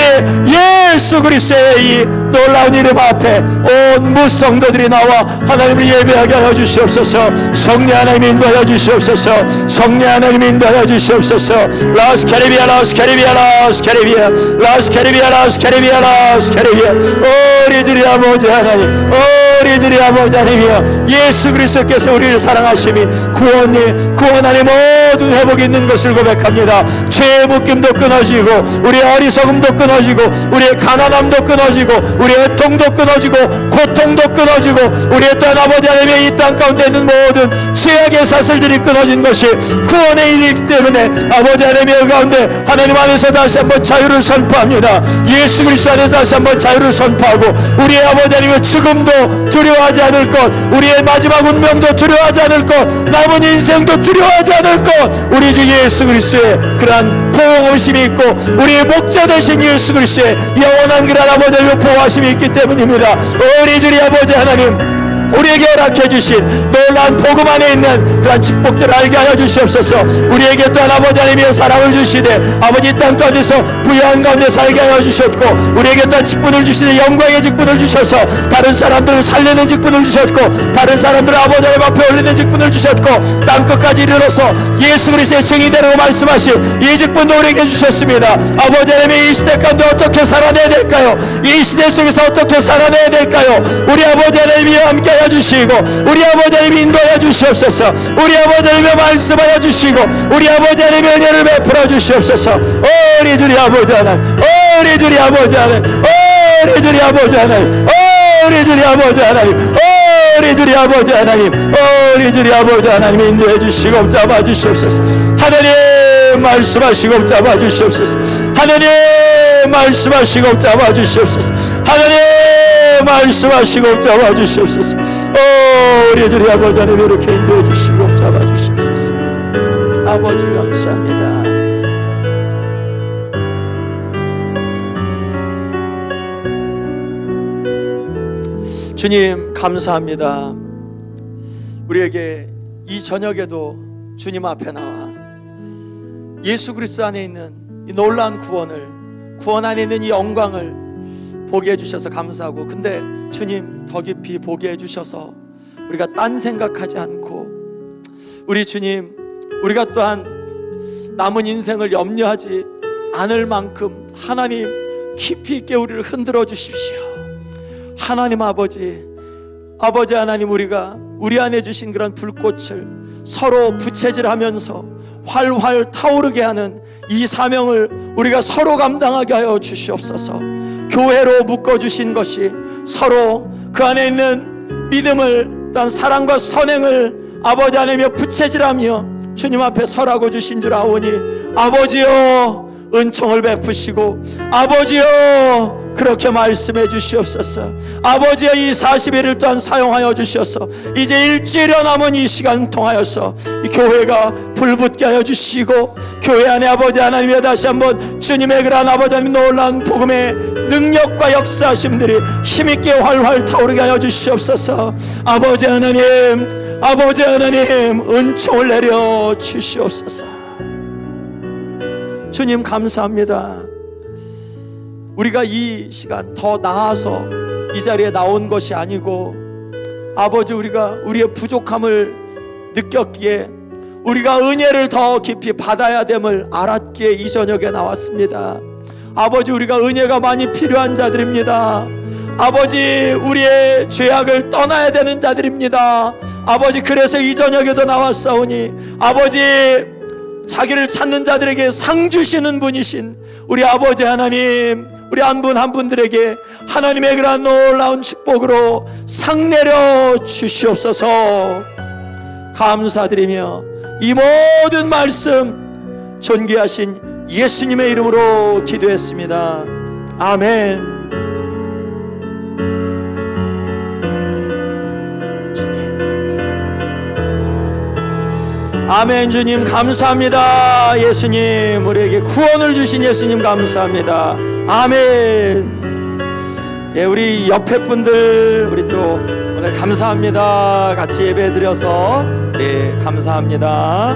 예수 그리스도의 이 놀라운 이름 앞에 온 무성도들이 나와 하나님을 예배하게 하여 주시옵소서. 성령 하나님 인도하여 주시옵소서. 성령 하나님 인도하여 주시옵소서. 라스 캐리비아 라스 캐리비아 라스 캐리비아 라스 캐리비아 라스 캐리비아 라스 캐리비아. 우리 주의 아버지 하나님, 우리 주의 아버지 하나님이여, 예수 그리스도께서 우리를 사랑하심이 구원 안에 모든 회복이 있는 것을 고백합니다. 죄의 묶임도 끊어지고 우리의 어리석음도 끊어지고 우리의 가난함도 끊어지고 우리의 애통도 끊어지고 고통도 끊어지고 우리의 또한 아버지 하나님의 이 땅 가운데 있는 모든 죄악의 사슬들이 끊어진 것이 구원의 일이기 때문에 아버지 하나님의 가운데 하나님 안에서 다시 한번 자유를 선포합니다. 예수 그리스도 안에서 다시 한번 자유를 선포하고 우리의 아버지 하나님의 죽음도 두려워하지 않을 것, 우리의 마지막 운명도 두려워하지 않을 것, 남은 인생도 두려워하지 않을 것, 우리 주 예수 그리스도의 그러한 보호심이 있고 우리의 목자 되신 예수 그리스도의 영원한 그러한 아버지 하나님의 보호하심이 있기 때문입니다. 우리 주의 아버지 하나님, 우리에게 허락해 주신 놀라운 복음 안에 있는 그런 축복들을 알게 하여 주시옵소서. 우리에게 또한 아버지 하나님의 사랑을 주시되 아버지 땅 가운데서 부유한 가운데 살게 하여 주셨고 우리에게 또한 직분을 주시되 영광의 직분을 주셔서 다른 사람들을 살리는 직분을 주셨고 다른 사람들을 아버지 하나님 앞에 올리는 직분을 주셨고 땅끝까지 이르러서 예수 그리스도의 증인되라고 말씀하신 이 직분도 우리에게 주셨습니다. 아버지 하나님의 이 시대 가운데 어떻게 살아내야 될까요? 이 시대 속에서 어떻게 살아내야 될까요? 우리 아버지 하나님이 함께 하여 주시고 우리 아버지 하나님이 인도하여 주시옵소서. 우리 아버지 하나님의 말씀하여 주시고 우리 아버지 하나님의 은혜를 베풀어 주시옵소서. 우리 주의 아버지 하나님, 우리 주의 아버지 하나님, 우리 주의 아버지 하나님, 우리 주의 아버지 하나님, 우리 주의 아버지 하나님, 우리 주의 아버지 하나님 인도해 주시고 잡아 주시옵소서. 하나님 말씀하시고 잡아 주시옵소서. 하나님 말씀하시고 잡아 주시옵소서. 하나님 말씀하시고 잡아 주시옵소서. 우리 주의 아버지 하나님 이렇게 인도해 주시고 잡아 주시옵소서. 아버지 감사합니다. 주님 감사합니다. 우리에게 이 저녁에도 주님 앞에 나와 예수 그리스도 안에 있는 이 놀라운 구원 안에 있는 이 영광을 보게 해주셔서 감사하고, 근데 주님 더 깊이 보게 해주셔서 우리가 딴 생각하지 않고 우리 주님, 우리가 또한 남은 인생을 염려하지 않을 만큼 하나님 깊이 있게 우리를 흔들어 주십시오. 하나님 아버지 하나님, 우리가 우리 안에 주신 그런 불꽃을 서로 부채질하면서 활활 타오르게 하는 이 사명을 우리가 서로 감당하게 하여 주시옵소서. 교회로 묶어주신 것이 서로 그 안에 있는 믿음을, 또한 사랑과 선행을 아버지 하나님여 부채질하며 주님 앞에 설하고 주신 줄 아오니 아버지여 은총을 베푸시고 아버지여 그렇게 말씀해 주시옵소서. 아버지여 이 40일을 또한 사용하여 주셔서 이제 일주일여 남은 이 시간 통하여서 이 교회가 불붙게 하여 주시고 교회 안에 아버지 하나님의 다시 한번 주님의 그러한 아버지 하나님 놀라운 복음의 능력과 역사하심들이 힘있게 활활 타오르게 하여 주시옵소서. 아버지 하나님 은총을 내려 주시옵소서. 주님 감사합니다. 우리가 이 시간 더 나아서 이 자리에 나온 것이 아니고 아버지, 우리가 우리의 부족함을 느꼈기에 우리가 은혜를 더 깊이 받아야 됨을 알았기에 이 저녁에 나왔습니다. 아버지, 우리가 은혜가 많이 필요한 자들입니다. 아버지, 우리의 죄악을 떠나야 되는 자들입니다. 아버지, 그래서 이 저녁에도 나왔사오니 아버지, 자기를 찾는 자들에게 상 주시는 분이신 우리 아버지 하나님, 우리 한 분 한 분들에게 하나님의 그러한 놀라운 축복으로 상 내려 주시옵소서. 감사드리며 이 모든 말씀 존귀하신 예수님의 이름으로 기도했습니다. 아멘. 아멘. 주님 감사합니다. 예수님, 우리에게 구원을 주신 예수님 감사합니다. 아멘. 예, 우리 옆에 분들, 우리 또 오늘 감사합니다. 같이 예배 드려서 감사합니다.